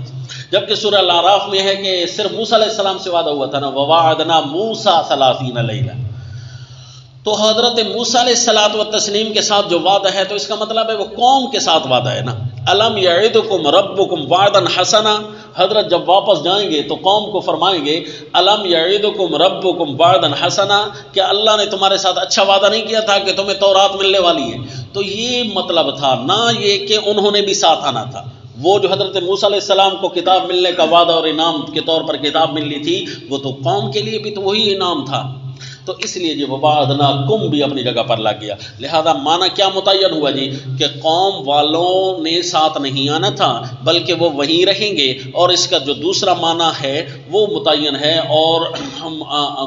جبکہ سورہ الاعراف میں ہے کہ صرف موسیٰ علیہ السلام سے وعدہ ہوا تھا نا، وَوَاعَدْنَا مُوسَىٰ 30 لَيْلًا. تو حضرت موسیٰ علیہ الصلوۃ والتسلیم کے ساتھ جو وعدہ ہے، تو اس کا مطلب ہے وہ قوم کے ساتھ وعدہ ہے نا. الم یعدکم ربکم وعدا حسنا، حضرت جب واپس جائیں گے تو قوم کو فرمائیں گے الم یعدکم ربکم وعدا حسنا، کہ اللہ نے تمہارے ساتھ اچھا وعدہ نہیں کیا تھا کہ تمہیں تورات ملنے والی ہے. تو یہ مطلب تھا، نہ یہ کہ انہوں نے بھی ساتھ آنا تھا. وہ جو حضرت موسیٰ علیہ السلام کو کتاب ملنے کا وعدہ اور انعام کے طور پر کتاب ملنی تھی، وہ تو قوم کے لیے بھی تو وہی انعام تھا. تو اس لیے جی وَوَاعَدْنَاكُمْ بھی اپنی جگہ پر لگ گیا. لہذا معنی کیا متعین ہوا جی کہ قوم والوں نے ساتھ نہیں آنا تھا بلکہ وہ وہیں رہیں گے. اور اس کا جو دوسرا معنی ہے وہ متعین ہے. اور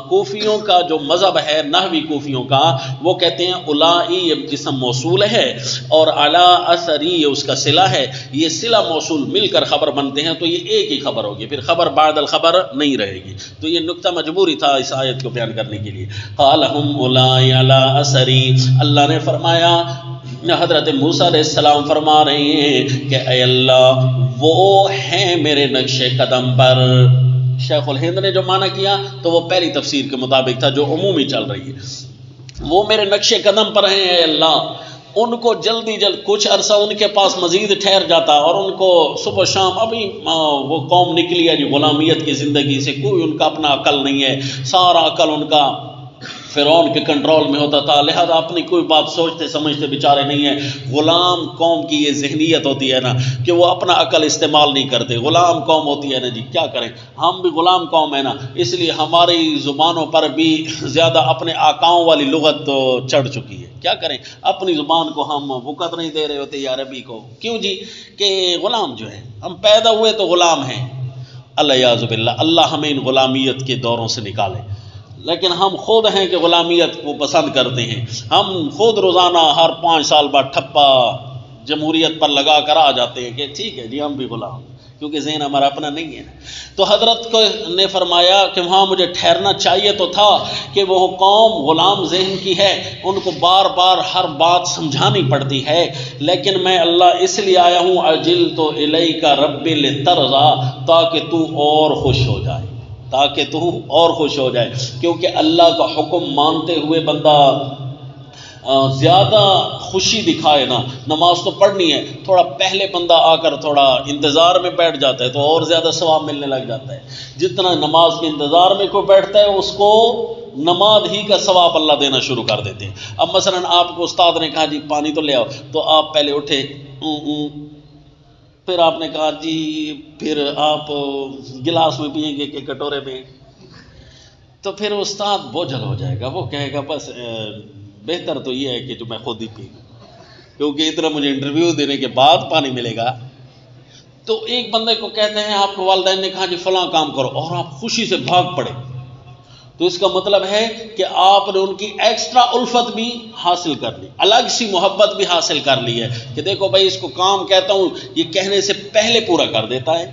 کوفیوں کا جو مذہب ہے، نحوی کوفیوں کا، وہ کہتے ہیں اولائی یہ اسم موصول ہے اور علی اثری یہ اس کا صلہ ہے. یہ صلہ موصول مل کر خبر بنتے ہیں، تو یہ ایک ہی خبر ہوگی، پھر خبر بعد الخبر نہیں رہے گی. تو یہ نقطہ مجبوری تھا اس آیت کو بیان کرنے کے لیے. قال ہم اولائی علی اثری، اللہ نے فرمایا حضرت موسیٰ علیہ السلام فرما رہے ہیں کہ اے اللہ وہ ہیں میرے نقش قدم پر. شیخ الہند نے جو معنی کیا تو وہ پہلی تفسیر کے مطابق تھا جو عمومی چل رہی ہے. وہ میرے نقش قدم پر ہیں اے اللہ. ان کو جلدی کچھ عرصہ ان کے پاس مزید ٹھہر جاتا اور ان کو صبح شام ابھی وہ قوم نکلی ہے جو غلامیت کی زندگی سے، کوئی ان کا اپنا عقل نہیں ہے، سارا عقل ان کا فرعون کے کنٹرول میں ہوتا تھا، لہذا اپنی کوئی بات سوچتے سمجھتے بیچارے نہیں ہیں. غلام قوم کی یہ ذہنیت ہوتی ہے نا کہ وہ اپنا عقل استعمال نہیں کرتے. غلام قوم ہوتی ہے نا جی، کیا کریں، ہم بھی غلام قوم ہے نا، اس لیے ہماری زبانوں پر بھی زیادہ اپنے آقاؤں والی لغت چڑھ چکی ہے. کیا کریں، اپنی زبان کو ہم وقت نہیں دے رہے ہوتے یا عربی کو. کیوں جی؟ کہ غلام جو ہے، ہم پیدا ہوئے تو غلام ہیں. الیاذ باللہ، اللہ ہمیں ان غلامیت کے دوروں سے نکالے. لیکن ہم خود ہیں کہ غلامیت کو پسند کرتے ہیں. ہم خود روزانہ ہر 5 سال بعد ٹھپا جمہوریت پر لگا کر آ جاتے ہیں کہ ٹھیک ہے جی ہم بھی غلام، کیونکہ ذہن ہمارا اپنا نہیں ہے. تو حضرت کو نے فرمایا کہ وہاں مجھے ٹھہرنا چاہیے تو تھا کہ وہ قوم غلام ذہن کی ہے، ان کو بار بار ہر بات سمجھانی پڑتی ہے. لیکن میں اللہ اس لیے آیا ہوں اجلت الیک رب لترضی، تاکہ تو اور خوش ہو جائے، تاکہ تو اور خوش ہو جائے. کیونکہ اللہ کا حکم مانتے ہوئے بندہ زیادہ خوشی دکھائے نا، نماز تو پڑھنی ہے، تھوڑا پہلے بندہ آ کر تھوڑا انتظار میں بیٹھ جاتا ہے تو اور زیادہ ثواب ملنے لگ جاتا ہے. جتنا نماز کے انتظار میں کوئی بیٹھتا ہے اس کو نماز ہی کا ثواب اللہ دینا شروع کر دیتے ہیں. اب مثلا آپ کو استاد نے کہا جی پانی تو لے آؤ، تو آپ پہلے اٹھے، پھر آپ نے کہا جی پھر آپ گلاس میں پئیں گے کہ کٹورے میں، تو پھر استاد بوجھل ہو جائے گا. وہ کہے گا بس بہتر تو یہ ہے کہ جو میں خود ہی پی لوں، کیونکہ اتنا مجھے انٹرویو دینے کے بعد پانی ملے گا. تو ایک بندے کو کہتے ہیں آپ کو والدین نے کہا جی فلاں کام کرو، اور آپ خوشی سے بھاگ پڑے، تو اس کا مطلب ہے کہ آپ نے ان کی ایکسٹرا الفت بھی حاصل کر لی، الگ سی محبت بھی حاصل کر لی ہے کہ دیکھو بھائی اس کو کام کہتا ہوں یہ کہنے سے پہلے پورا کر دیتا ہے.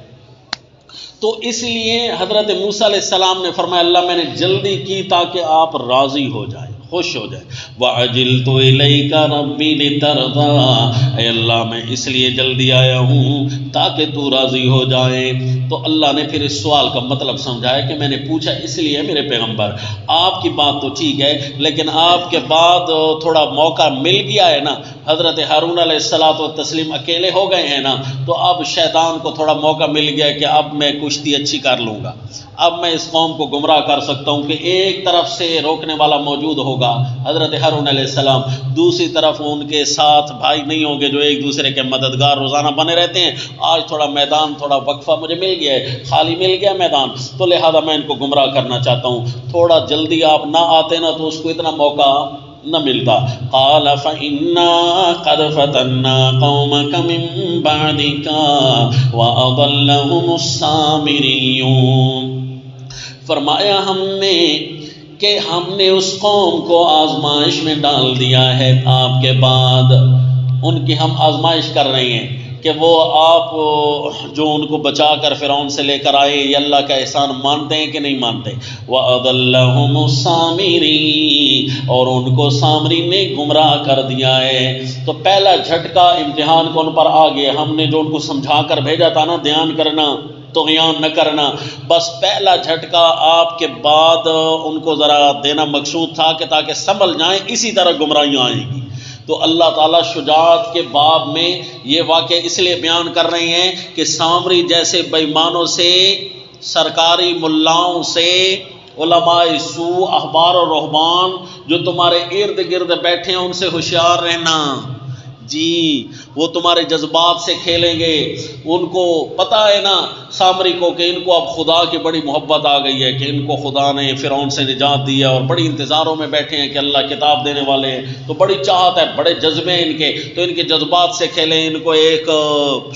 تو اس لیے حضرت موسیٰ علیہ السلام نے فرمایا اللہ میں نے جلدی کی تاکہ آپ راضی ہو جائیں، خوش ہو جائے. وَعَجِلْتُ إِلَيْكَ رَبِّ لِتَرْضَىٰ، اے اللہ میں اس لیے جلدی آیا ہوں تاکہ تو راضی ہو جائے. تو اللہ نے پھر اس سوال کا مطلب سمجھایا کہ میں نے پوچھا اس لیے میرے پیغمبر، آپ کی بات تو ٹھیک ہے لیکن آپ کے بعد تھوڑا موقع مل گیا ہے نا، حضرت ہارون علیہ الصلوۃ والتسلیم اکیلے ہو گئے ہیں نا، تو اب شیطان کو تھوڑا موقع مل گیا کہ اب میں کشتی اچھی کر لوں گا، اب میں اس قوم کو گمراہ کر سکتا ہوں کہ ایک طرف سے روکنے والا موجود ہوگا حضرت ہارون علیہ السلام، دوسری طرف ان کے ساتھ بھائی نہیں ہوں گے جو ایک دوسرے کے مددگار روزانہ بنے رہتے ہیں. آج تھوڑا میدان، تھوڑا وقفہ مجھے مل گیا ہے، خالی مل گیا میدان، تو لہذا میں ان کو گمراہ کرنا چاہتا ہوں. تھوڑا جلدی آپ نہ آتے نا تو اس کو اتنا موقع نہ ملتا. قال فإنا قد فتنا قومك من بعدك وأضلهم السامريون. فرمایا ہم نے کہ ہم نے اس قوم کو آزمائش میں ڈال دیا ہے آپ کے بعد. ان کی ہم آزمائش کر رہے ہیں کہ وہ آپ جو ان کو بچا کر فرعون سے لے کر آئے یہ اللہ کا احسان مانتے ہیں کہ نہیں مانتے. وَأَضَلَّهُمُ السَّامِرِي، اور ان کو سامری نے گمراہ کر دیا ہے. تو پہلا جھٹکا امتحان کو ان پر آ گیا. ہم نے جو ان کو سمجھا کر بھیجا تھا نا، دھیان کرنا، طغیان نہ کرنا، بس پہلا جھٹکا آپ کے بعد ان کو ذرا دینا مقصود تھا کہ تاکہ سنبھل جائیں، اسی طرح گمراہیاں آئیں گی. تو اللہ تعالیٰ شجاعت کے باب میں یہ واقعہ اس لیے بیان کر رہے ہیں کہ سامری جیسے بے ایمانوں سے، سرکاری ملاؤں سے، علماء سوء، احبار و رہبان جو تمہارے ارد گرد بیٹھے ہیں ان سے ہوشیار رہنا. جی وہ تمہارے جذبات سے کھیلیں گے. ان کو پتہ ہے نا سامری کو کہ ان کو اب خدا کی بڑی محبت آ گئی ہے کہ ان کو خدا نے فرعون سے نجات دیا اور بڑی انتظاروں میں بیٹھے ہیں کہ اللہ کتاب دینے والے ہیں، تو بڑی چاہت ہے، بڑے جذبے ان کے، تو ان کے جذبات سے کھیلیں، ان کو ایک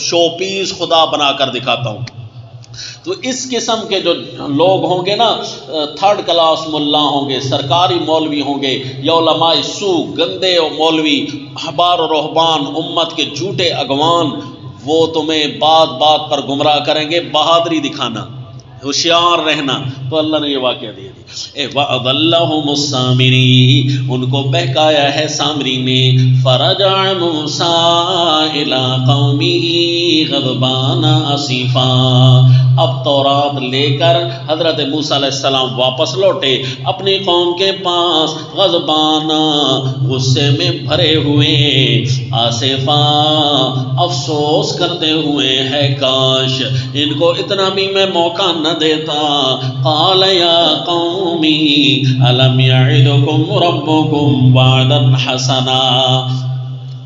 شو پیس خدا بنا کر دکھاتا ہوں. تو اس قسم کے جو لوگ ہوں گے نا، تھرڈ کلاس ملا ہوں گے، سرکاری مولوی ہوں گے، یا علماء سوء، گندے مولوی، احبار و رہبان، امت کے جھوٹے اگوان، وہ تمہیں بات بات پر گمراہ کریں گے. بہادری دکھانا، ہوشیار رہنا. تو اللہ نے یہ واقعہ دیا دی. وَأَضَلَّهُمُ السَّامِرِي، ان کو بہکایا ہے سامری نے. فَرَجَعَ مُوسَىٰ إِلَىٰ قَوْمِهِ غَضْبَانَ أَسِفًا. اب تورات لے کر حضرت موسیٰ علیہ السلام واپس لوٹے اپنی قوم کے پاس، غضبانہ، غصے میں بھرے ہوئے، آصفا، افسوس کرتے ہوئے، ہے کاش ان کو اتنا بھی میں موقع نہ دیتا. قال یا قومی الم یعدکم ربکم وعدا حسنا.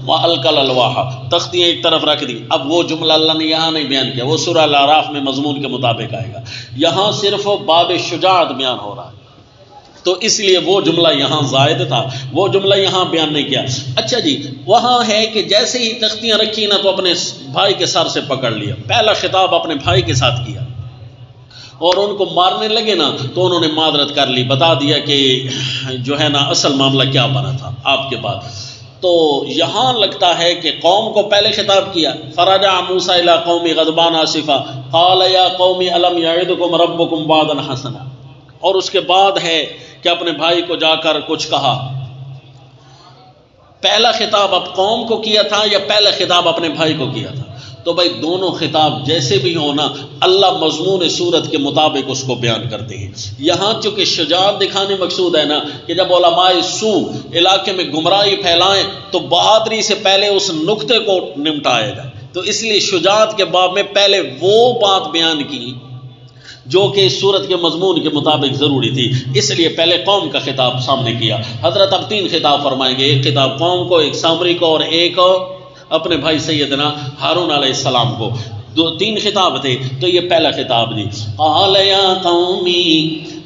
وَأَلْقَى الْأَلْوَاحَ، تختی ایک طرف رکھ دی. اب وہ جملہ اللہ نے یہاں نہیں بیان کیا، وہ سورہ الاعراف میں مضمون کے مطابق آئے گا. یہاں صرف باب شجاعت بیان ہو رہا ہے تو اس لیے وہ جملہ یہاں زائد تھا، وہ جملہ یہاں بیان نہیں کیا. اچھا جی، وہاں ہے کہ جیسے ہی تختیاں رکھی نا تو اپنے بھائی کے سر سے پکڑ لیا. پہلا خطاب اپنے بھائی کے ساتھ کیا اور ان کو مارنے لگے نا تو انہوں نے معذرت کر لی، بتا دیا کہ جو ہے نا اصل معاملہ کیا بنا تھا آپ کے بعد. تو یہاں لگتا ہے کہ قوم کو پہلے خطاب کیا. فرجع موسیٰ الی قومی غضبان آصفا قال یا قومی الم یعدکم ربکم وعدا حسنا. اور اس کے بعد ہے کہ اپنے بھائی کو جا کر کچھ کہا. پہلا خطاب اب قوم کو کیا تھا یا پہلا خطاب اپنے بھائی کو کیا تھا؟ تو بھائی دونوں خطاب جیسے بھی ہونا اللہ مضمون صورت کے مطابق اس کو بیان کرتے ہیں. یہاں چونکہ شجاعت دکھانے مقصود ہے نا کہ جب علماء سو علاقے میں گمراہی پھیلائیں تو بہادری سے پہلے اس نقطے کو نمٹایا جائے. تو اس لیے شجاعت کے باب میں پہلے وہ بات بیان کی جو کہ اس صورت کے مضمون کے مطابق ضروری تھی، اس لیے پہلے قوم کا خطاب سامنے کیا. حضرت اب 3 خطاب فرمائیں گے، ایک خطاب قوم کو، ایک سامری کو، اور ایک اپنے بھائی سیدنا ہارون علیہ السلام کو. 3 خطاب تھے تو یہ پہلا خطاب دی. قال یا قومی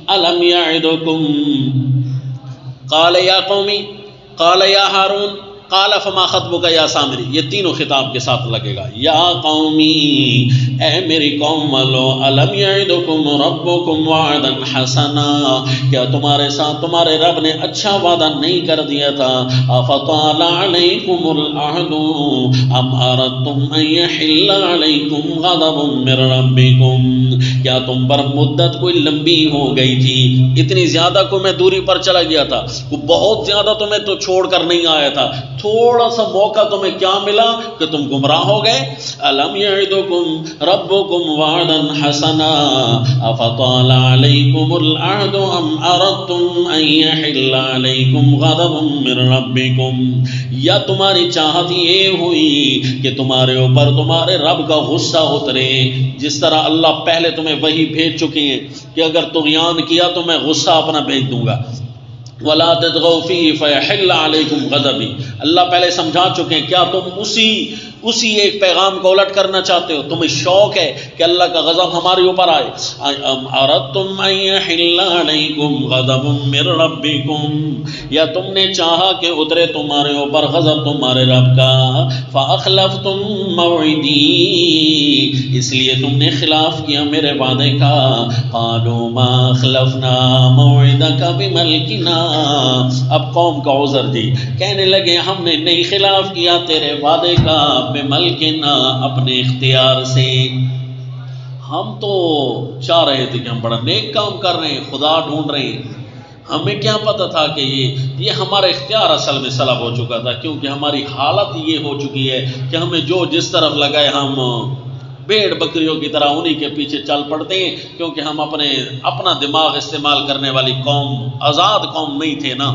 الم یعدکم، قال یا قومی، قال یا ہارون، قال فما خطبک یا سامری. یہ تینوں خطاب کے ساتھ لگے گا. یا قومی، اے میری قوم والو، الم یعدکم ربکم وعدا حسنا، کیا تمہارے ساتھ تمہارے رب نے اچھا وعدہ نہیں کر دیا تھا؟ افطال علیکم العہد ام اردتم ان یحل علیکم غضب من ربکم، کیا تم پر مدت کوئی لمبی ہو گئی تھی؟ اتنی زیادہ کو میں دوری پر چلا گیا تھا، بہت زیادہ تمہیں تو چھوڑ کر نہیں آیا تھا، تھوڑا سا موقع تمہیں کیا ملا کہ تم گمراہ ہو گئے. الم یعدکم ربکم وعدا حسنا افطال علیکم العہد ام اردتم ان یحل علیکم غضب من ربکم، یا تمہاری چاہت یہ ہوئی کہ تمہارے اوپر تمہارے رب کا غصہ اترے، جس طرح اللہ پہلے تمہیں وحی بھیج چکے ہیں کہ اگر طغیان کیا تو میں غصہ اپنا بھیج دوں گا. وَلَا تَطْغَوْا فِيهِ فَيَحِلَّ عَلَيْكُمْ غَضَبِي، اللہ پہلے سمجھا چکے ہیں. کیا تم اسی ایک پیغام کو الٹ کرنا چاہتے ہو؟ تمہیں شوق ہے کہ اللہ کا غضب ہمارے اوپر آئے؟ اردتم ان یحل علیکم غضب من ربکم، یا تم نے چاہا کہ اترے تمہارے اوپر غضب تمہارے رب کا. فاخلفتم موعدی، اس لیے تم نے خلاف کیا میرے وعدے کا. قالوا ما اخلفنا موعدک بملکنا، اب قوم کا عذر دی، کہنے لگے ہم نے نہیں خلاف کیا تیرے وعدے کا، بملکنا، اپنے اختیار سے. ہم تو چاہ رہے تھے کہ ہم بڑا نیک کام کر رہے ہیں، خدا ڈھونڈ رہے ہیں، ہمیں کیا پتہ تھا کہ یہ ہمارا اختیار اصل میں سلب ہو چکا تھا، کیونکہ ہماری حالت یہ ہو چکی ہے کہ ہمیں جو جس طرف لگائے ہم بھیڑ بکریوں کی طرح انہی کے پیچھے چل پڑتے ہیں، کیونکہ ہم اپنا دماغ استعمال کرنے والی قوم، آزاد قوم نہیں تھے نا.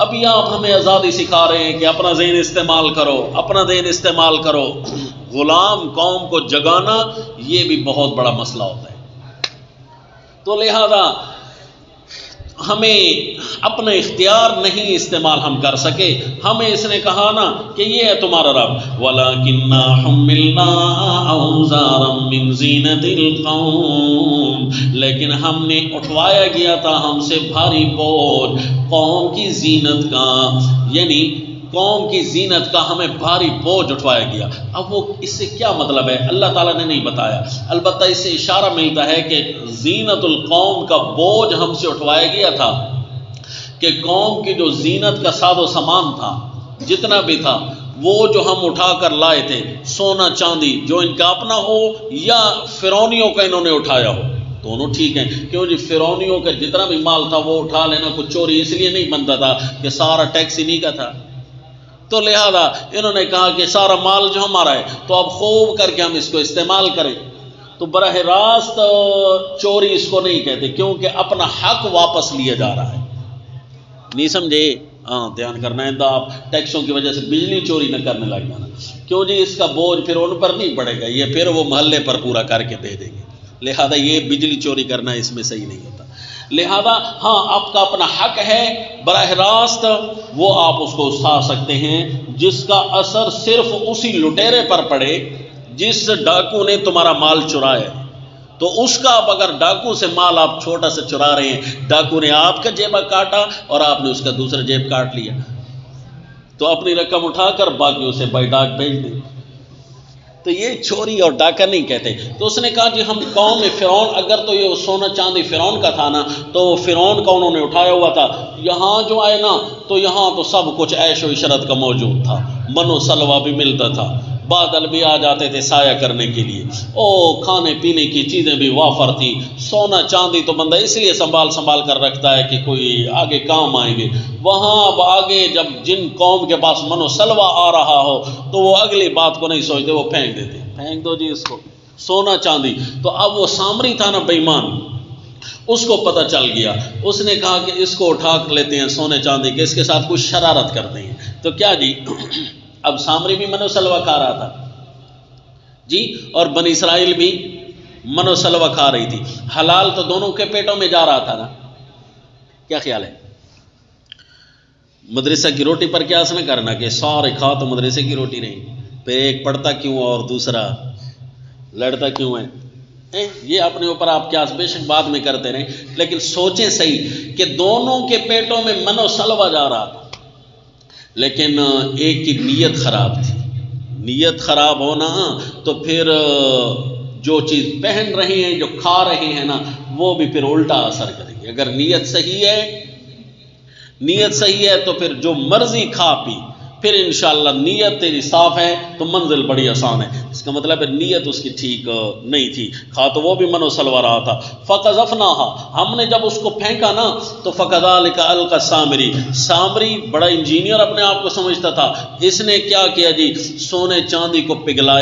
ابھی آپ ہمیں آزادی سکھا رہے ہیں کہ اپنا ذہن استعمال کرو، اپنا ذہن استعمال کرو. غلام قوم کو جگانا یہ بھی بہت بڑا مسئلہ ہوتا ہے. تو لہذا ہمیں اپنا اختیار نہیں استعمال ہم کر سکے. ہمیں اس نے کہا نا کہ یہ ہے تمہارا رب. وَلَكِنَّا حُمِّلْنَا أَوْزَارًا مِّن زِينَةِ الْقَوْمِ، لیکن ہم نے اٹھوایا گیا تھا ہم سے بھاری بوجھ قوم کی زینت کا، یعنی قوم کی زینت کا ہمیں بھاری بوجھ اٹھوایا گیا. اب وہ اس سے کیا مطلب ہے اللہ تعالیٰ نے نہیں بتایا، البتہ اس سے اشارہ ملتا ہے کہ زینت القوم کا بوجھ ہم سے اٹھوایا گیا تھا، کہ قوم کی جو زینت کا ساز و سامان تھا جتنا بھی تھا وہ جو ہم اٹھا کر لائے تھے، سونا چاندی جو ان کا اپنا ہو یا فرعونیوں کا انہوں نے اٹھایا ہو، دونوں ٹھیک ہیں. کیوں جی فرعونیوں کا جتنا بھی مال تھا وہ اٹھا لینا کچھ چوری اس لیے نہیں بنتا تھا کہ سارا ٹیکس انہی کا تھا، تو لہذا انہوں نے کہا کہ سارا مال جو ہمارا ہے تو اب خوب کر کے ہم اس کو استعمال کریں. تو براہ راست چوری اس کو نہیں کہتے کیونکہ اپنا حق واپس لیا جا رہا ہے. نہیں سمجھے؟ ہاں دھیان کرنا ہے. آپ ٹیکسوں کی وجہ سے بجلی چوری نہ کرنے لگ جانا. کیوں جی اس کا بوجھ پھر ان پر نہیں پڑے گا، یہ پھر وہ محلے پر پورا کر کے دے دیں گے. لہذا یہ بجلی چوری کرنا اس میں صحیح نہیں ہوتا. لہذا ہاں آپ کا اپنا حق ہے براہ راست وہ آپ اس کو اٹھا سکتے ہیں جس کا اثر صرف اسی لٹیرے پر پڑے جس ڈاکو نے تمہارا مال چرایا. تو اس کا اب اگر ڈاکو سے مال آپ چھوٹا سے چرا رہے ہیں، ڈاکو نے آپ کا جیبہ کاٹا اور آپ نے اس کا دوسرا جیب کاٹ لیا، تو اپنی رقم اٹھا کر باقیوں سے بائی ڈاک بھیج دیں. تو یہ چوری اور ڈاکہ نہیں کہتے. تو اس نے کہا جی ہم قوم فرعون، اگر تو یہ سونا چاندی فرعون کا تھا نا تو فرعون کا انہوں نے اٹھایا ہوا تھا. یہاں جو آئے نا تو یہاں تو سب کچھ عیش و عشرت کا موجود تھا، من و سلوہ بھی ملتا تھا، بادل بھی آ جاتے تھے سایہ کرنے کے لیے، کھانے پینے کی چیزیں بھی وافر تھی. سونا چاندی تو بندہ اس لیے سنبھال کر رکھتا ہے کہ کوئی آگے کام آئیں گے. وہاں اب آگے جب جن قوم کے پاس من و سلوہ آ رہا ہو تو وہ اگلی بات کو نہیں سوچتے، وہ پھینک دیتے، پھینک دو جی اس کو سونا چاندی. تو اب وہ سامری تھا نا بے ایمان، اس کو پتہ چل گیا. اس نے کہا کہ اس کو اٹھا لیتے ہیں سونے چاندی کے، اس کے ساتھ کچھ شرارت کرتے ہیں. تو کیا جی اب سامری بھی من و سلوہ کھا رہا تھا جی، اور بنی اسرائیل بھی من و سلوہ کھا رہی تھی. حلال تو دونوں کے پیٹوں میں جا رہا تھا نا. کیا خیال ہے؟ مدرسہ کی روٹی پر قیاس نہ کرنا کہ سارے کھا تو مدرسے کی روٹی نہیں، پھر ایک پڑھتا کیوں اور دوسرا لڑتا کیوں ہے. یہ اپنے اوپر آپ قیاس بے شک بعد میں کرتے رہیں، لیکن سوچیں صحیح کہ دونوں کے پیٹوں میں من و سلوہ جا رہا تھا، لیکن ایک کی نیت خراب تھی. نیت خراب ہونا تو پھر جو چیز پہن رہے ہیں جو کھا رہے ہیں نا وہ بھی پھر الٹا اثر کرے گی. اگر نیت صحیح ہے تو پھر جو مرضی کھا پی، پھر انشاءاللہ نیت تیری صاف ہے تو منزل بڑی آسان ہے. اس کا مطلب ہے نیت اس کی ٹھیک نہیں تھی. کھا تو وہ بھی من و سلوہ رہا تھا. فَقَذَفْنَاهَا، ہم نے جب اس کو پھینکا نا تو فَكَذَلِكَ أَلْقَى السَّامِرِي، سامری بڑا انجینئر اپنے آپ کو سمجھتا تھا. اس نے کیا کیا جی، سونے چاندی کو پگھلا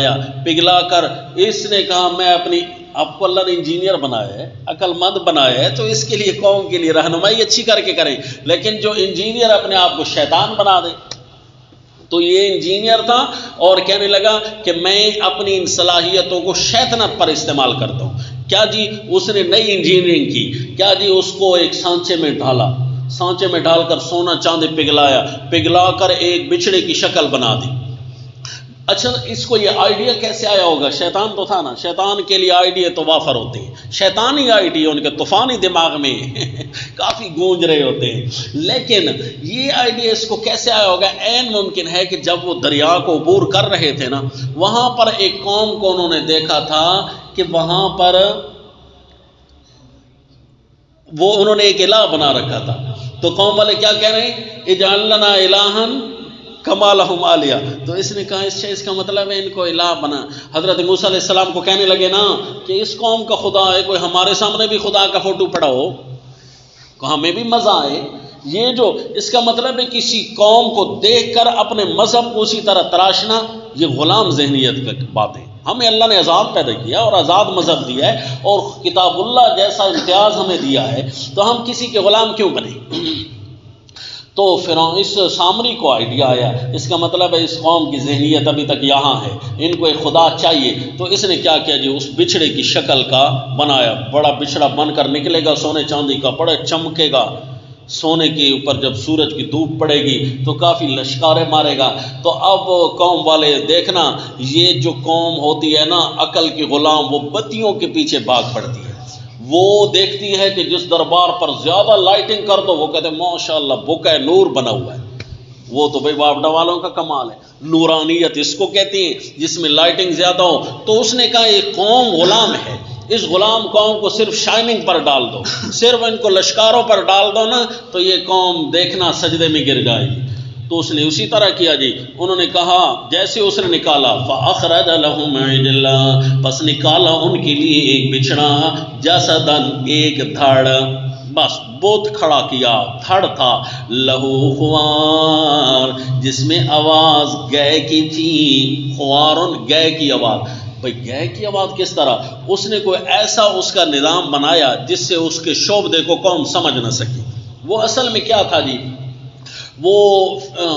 کر اس نے کہا میں اپنی، آپ کو اللہ نے انجینئر بنایا ہے، عقل مند بنایا ہے، تو اس کے لیے قوم کے لیے رہنمائی اچھی کر کے کریں. لیکن جو انجینئر اپنے آپ کو شیطان بنا دے، تو یہ انجینئر تھا اور کہنے لگا کہ میں اپنی ان صلاحیتوں کو شیطنت پر استعمال کرتا ہوں. کیا جی اس نے نئی انجینئرنگ کی. کیا جی اس کو ایک سانچے میں ڈال کر سونا چاندی پگھلا کر ایک بچھڑے کی شکل بنا دی. اچھا اس کو یہ آئیڈیا کیسے آیا ہوگا؟ شیطان تو تھا نا، شیطان کے لیے آئیڈیا تو وافر ہوتے ہیں، شیطانی آئیڈیا ان کے طوفانی دماغ میں کافی گونج رہے ہوتے ہیں. لیکن یہ آئیڈیا اس کو کیسے آیا ہوگا؟ عین ممکن ہے کہ جب وہ دریا کو عبور کر رہے تھے نا، وہاں پر ایک قوم کو انہوں نے دیکھا تھا کہ وہاں پر وہ انہوں نے ایک الہ بنا رکھا تھا. تو قوم والے کیا کہہ رہے ہیں؟ اجعل لنا الہا کما لہم آلیہ. تو اس نے کہا اس کا مطلب ہے ان کو الہ بنا. حضرت موسیٰ علیہ السلام کو کہنے لگے نا کہ اس قوم کا خدا ہے، کوئی ہمارے سامنے بھی خدا کا فوٹو پڑا ہو کہ ہمیں بھی مزہ آئے. یہ جو اس کا مطلب ہے کسی قوم کو دیکھ کر اپنے مذہب کو اسی طرح تراشنا، یہ غلام ذہنیت کی بات ہے. ہمیں اللہ نے آزاد پیدا کیا اور آزاد مذہب دیا ہے اور کتاب اللہ جیسا امتیاز ہمیں دیا ہے، تو ہم کسی کے غلام کیوں بنیں؟ تو فرعون اس سامری کو آئیڈیا آیا، اس کا مطلب ہے اس قوم کی ذہنیت ابھی تک یہاں ہے، ان کو ایک خدا چاہیے. تو اس نے کیا کیا جی، اس بچھڑے کی شکل کا بنایا. بڑا بچھڑا بن کر نکلے گا سونے چاندی کا، بڑے چمکے گا. سونے کے اوپر جب سورج کی دھوپ پڑے گی تو کافی لشکاریں مارے گا. تو اب قوم والے دیکھنا، یہ جو قوم ہوتی ہے نا عقل کی غلام، وہ بتیوں کے پیچھے بھاگ پڑتی ہے. وہ دیکھتی ہے کہ جس دربار پر زیادہ لائٹنگ کر دو، وہ کہتے ہیں ماشاءاللہ بکہ نور بنا ہوا ہے. وہ تو بھائی باپڈا والوں کا کمال ہے، نورانیت اس کو کہتی ہیں جس میں لائٹنگ زیادہ ہو. تو اس نے کہا یہ قوم غلام ہے، اس غلام قوم کو صرف شائننگ پر ڈال دو، صرف ان کو لشکاروں پر ڈال دو نا، تو یہ قوم دیکھنا سجدے میں گر جائے گی. تو اس نے اسی طرح کیا جی. انہوں نے کہا جیسے اس نے نکالا فَأَخْرَجَ لَهُمْ عِجْلًا، بس نکالا ان کے لیے ایک بچھڑا، جَسَدًا ایک دھڑ، بس بت کھڑا کیا، دھڑ تھا، لہو خوار جس میں آواز گائے کی تھی، خوارن گائے کی آواز. بھئی گائے کی آواز کس طرح؟ اس نے کوئی ایسا اس کا نظام بنایا جس سے اس کے شعبدے کو قوم سمجھ نہ سکی. وہ اصل میں کیا تھا جی؟ وہ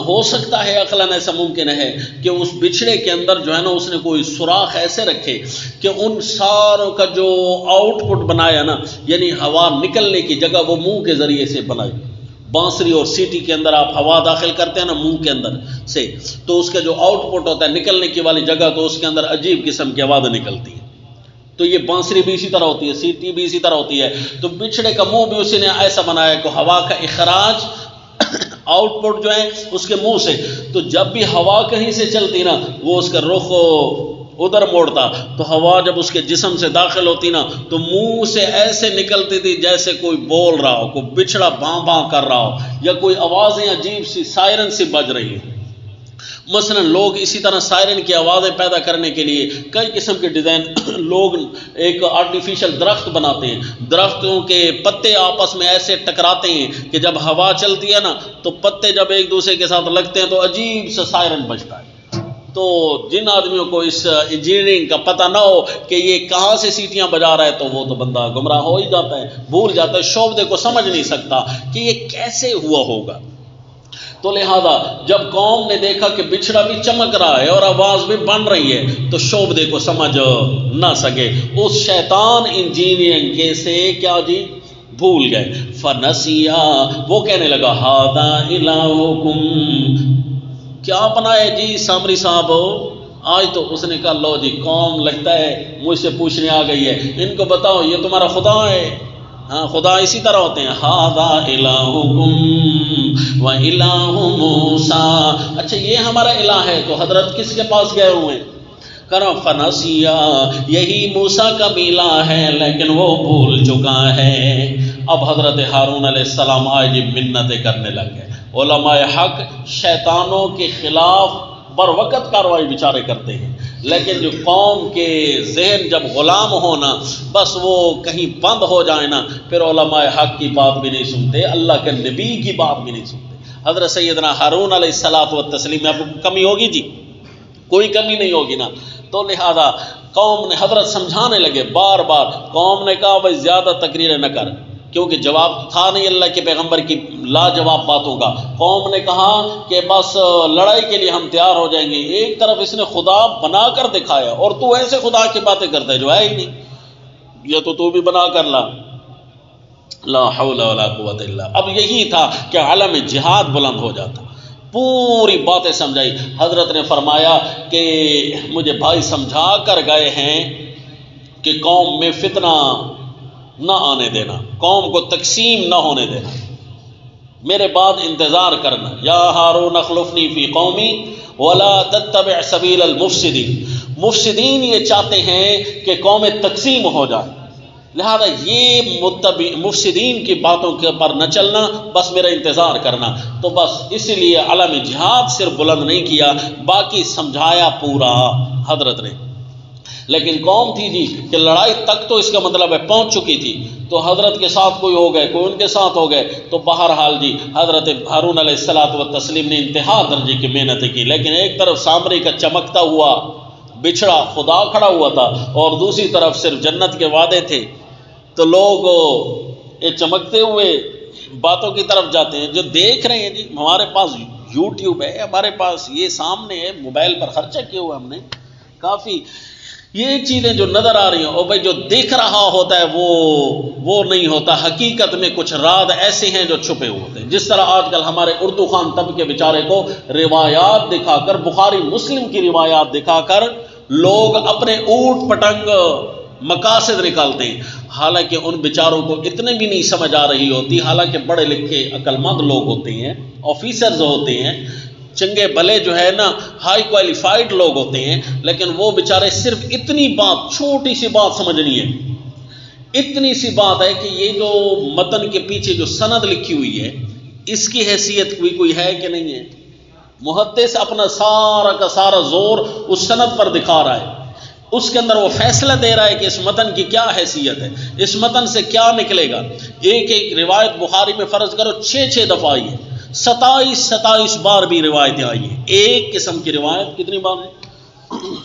ہو سکتا ہے عقلاً ایسا ممکن ہے کہ اس بچھڑے کے اندر جو ہے نا اس نے کوئی سوراخ ایسے رکھے کہ ان ساروں کا جو آؤٹ پٹ بنایا نا، یعنی ہوا نکلنے کی جگہ وہ منہ کے ذریعے سے بنائی. بانسری اور سیٹی کے اندر آپ ہوا داخل کرتے ہیں نا منہ کے اندر سے، تو اس کا جو آؤٹ پٹ ہوتا ہے نکلنے کی والی جگہ، تو اس کے اندر عجیب قسم کی آوازیں نکلتی ہیں. تو یہ بانسری بھی اسی طرح ہوتی ہے، سیٹی بھی اسی طرح ہوتی ہے. تو بچھڑے کا منہ بھی اسی نے ایسا بنایا کہ ہوا کا اخراج آؤٹ پٹ جو ہے اس کے منہ سے، تو جب بھی ہوا کہیں سے چلتی نا وہ اس کا رخ ادھر موڑتا، تو ہوا جب اس کے جسم سے داخل ہوتی نا تو منہ سے ایسے نکلتی تھی جیسے کوئی بول رہا ہو، کوئی بچھڑا باں باں کر رہا ہو، یا کوئی آوازیں عجیب سی سائرن سی بج رہی ہیں. مثلا لوگ اسی طرح سائرن کی آوازیں پیدا کرنے کے لیے کئی قسم کے ڈیزائن، لوگ ایک آرٹیفیشل درخت بناتے ہیں، درختوں کے پتے آپس میں ایسے ٹکراتے ہیں کہ جب ہوا چلتی ہے نا تو پتے جب ایک دوسرے کے ساتھ لگتے ہیں تو عجیب سا سائرن بجتا ہے. تو جن آدمیوں کو اس انجینئرنگ کا پتہ نہ ہو کہ یہ کہاں سے سیٹیاں بجا رہا ہے تو وہ تو بندہ گمراہ ہو ہی جاتا ہے، بھول جاتا ہے، شعبدے کو سمجھ نہیں سکتا کہ یہ کیسے ہوا ہوگا. تو لہذا جب قوم نے دیکھا کہ بچھڑا بھی چمک رہا ہے اور آواز بھی بن رہی ہے تو شعبدے کو سمجھ نہ سکے، اس شیطان انجینئرنگ کے سے کیا جی بھول گئے. فنسیا، وہ کہنے لگا ہاذا الہکم، کیا بنائے جی سامری صاحب آج؟ تو اس نے کہا لو جی قوم لگتا ہے مجھ سے پوچھنے آ گئی ہے، ان کو بتاؤ یہ تمہارا خدا ہے. ہاں خدا اسی طرح ہوتے ہیں. ہاذا الہکم و الہ موسیٰ، اچھا یہ ہمارا الہ ہے، تو حضرت کس کے پاس گئے ہوئے ہیں؟ کرو فنسیا، یہی موسیٰ کا بھی الہ ہے لیکن وہ بھول چکا ہے. اب حضرت ہارون علیہ السلام آج منتیں کرنے لگ گئے. علماء حق شیطانوں کے خلاف بر وقت کارروائی بیچارے کرتے ہیں، لیکن جو قوم کے ذہن جب غلام ہونا بس وہ کہیں بند ہو جائے نا پھر علماء حق کی بات بھی نہیں سنتے، اللہ کے نبی کی بات بھی نہیں سنتے. حضرت سیدنا ہارون علیہ الصلوۃ والتسلیم میں اب کمی ہوگی جی؟ کوئی کمی نہیں ہوگی نا. تو لہذا قوم نے حضرت سمجھانے لگے بار بار. قوم نے کہا بھائی زیادہ تقریریں نہ کر، کیونکہ جواب تھا نہیں اللہ کے پیغمبر کی لاجواب باتوں کا. قوم نے کہا کہ بس لڑائی کے لیے ہم تیار ہو جائیں گے. ایک طرف اس نے خدا بنا کر دکھایا اور تو ایسے خدا کی باتیں کرتا ہے جو ہے ہی نہیں، یا تو بھی بنا کر لا. لا حول ولا قوت الا. اب یہی تھا کہ عالم جہاد بلند ہو جاتا. پوری باتیں سمجھائی. حضرت نے فرمایا کہ مجھے بھائی سمجھا کر گئے ہیں کہ قوم میں فتنہ نہ آنے دینا، قوم کو تقسیم نہ ہونے دینا، میرے بعد انتظار کرنا. یا ہارون اخلفنی فی قومی ولا تتبع سبیل المفسدین. مفسدین یہ چاہتے ہیں کہ قوم تقسیم ہو جائے، لہذا یہ مفسدین کی باتوں کے پر نہ چلنا، بس میرا انتظار کرنا. تو بس اس لیے علم جہاد صرف بلند نہیں کیا، باقی سمجھایا پورا حضرت نے. لیکن قوم تھی جی کہ لڑائی تک تو اس کا مطلب ہے پہنچ چکی تھی، تو حضرت کے ساتھ کوئی ہو گئے، کوئی ان کے ساتھ ہو گئے. تو بہرحال جی حضرت ہارون علیہ الصلوۃ والتسلیم نے انتہا درجے کی محنت کی. لیکن ایک طرف سامری کا چمکتا ہوا بچھڑا خدا کھڑا ہوا تھا اور دوسری طرف صرف جنت کے وعدے تھے. تو لوگ یہ چمکتے ہوئے باتوں کی طرف جاتے ہیں. جو دیکھ رہے ہیں جی ہمارے پاس یوٹیوب ہے، ہمارے پاس یہ سامنے ہے، موبائل پر خرچہ کیا ہوا ہم نے کافی. یہ چیزیں جو نظر آ رہی ہیں اور بھائی جو دیکھ رہا ہوتا ہے وہ نہیں ہوتا. حقیقت میں کچھ راز ایسے ہیں جو چھپے ہوتے ہیں. جس طرح آج کل ہمارے اردو خان طبقے بیچارے کو روایات دکھا کر، بخاری مسلم کی روایات دکھا کر لوگ اپنے اوٹ پٹنگ مقاصد نکالتے ہیں، حالانکہ ان بیچاروں کو اتنے بھی نہیں سمجھ آ رہی ہوتی. حالانکہ بڑے لکھے عقل مند لوگ ہوتے ہیں، آفیسرز ہوتے ہیں، چنگے بھلے جو ہے نا ہائی کوالیفائڈ لوگ ہوتے ہیں، لیکن وہ بیچارے صرف اتنی بات، چھوٹی سی بات سمجھنی ہے. اتنی سی بات ہے کہ یہ جو متن کے پیچھے جو سند لکھی ہوئی ہے اس کی حیثیت کوئی ہے کہ نہیں ہے؟ محدث اپنا سارا کا سارا زور اس سند پر دکھا رہا ہے، اس کے اندر وہ فیصلہ دے رہا ہے کہ اس متن کی کیا حیثیت ہے، اس متن سے کیا نکلے گا۔ ایک ایک روایت بخاری میں فرض کرو 6 دفعہ آئی ہے، 27 بار بھی روایتیں آئی ہیں، ایک قسم کی روایت کتنی بار ہے؟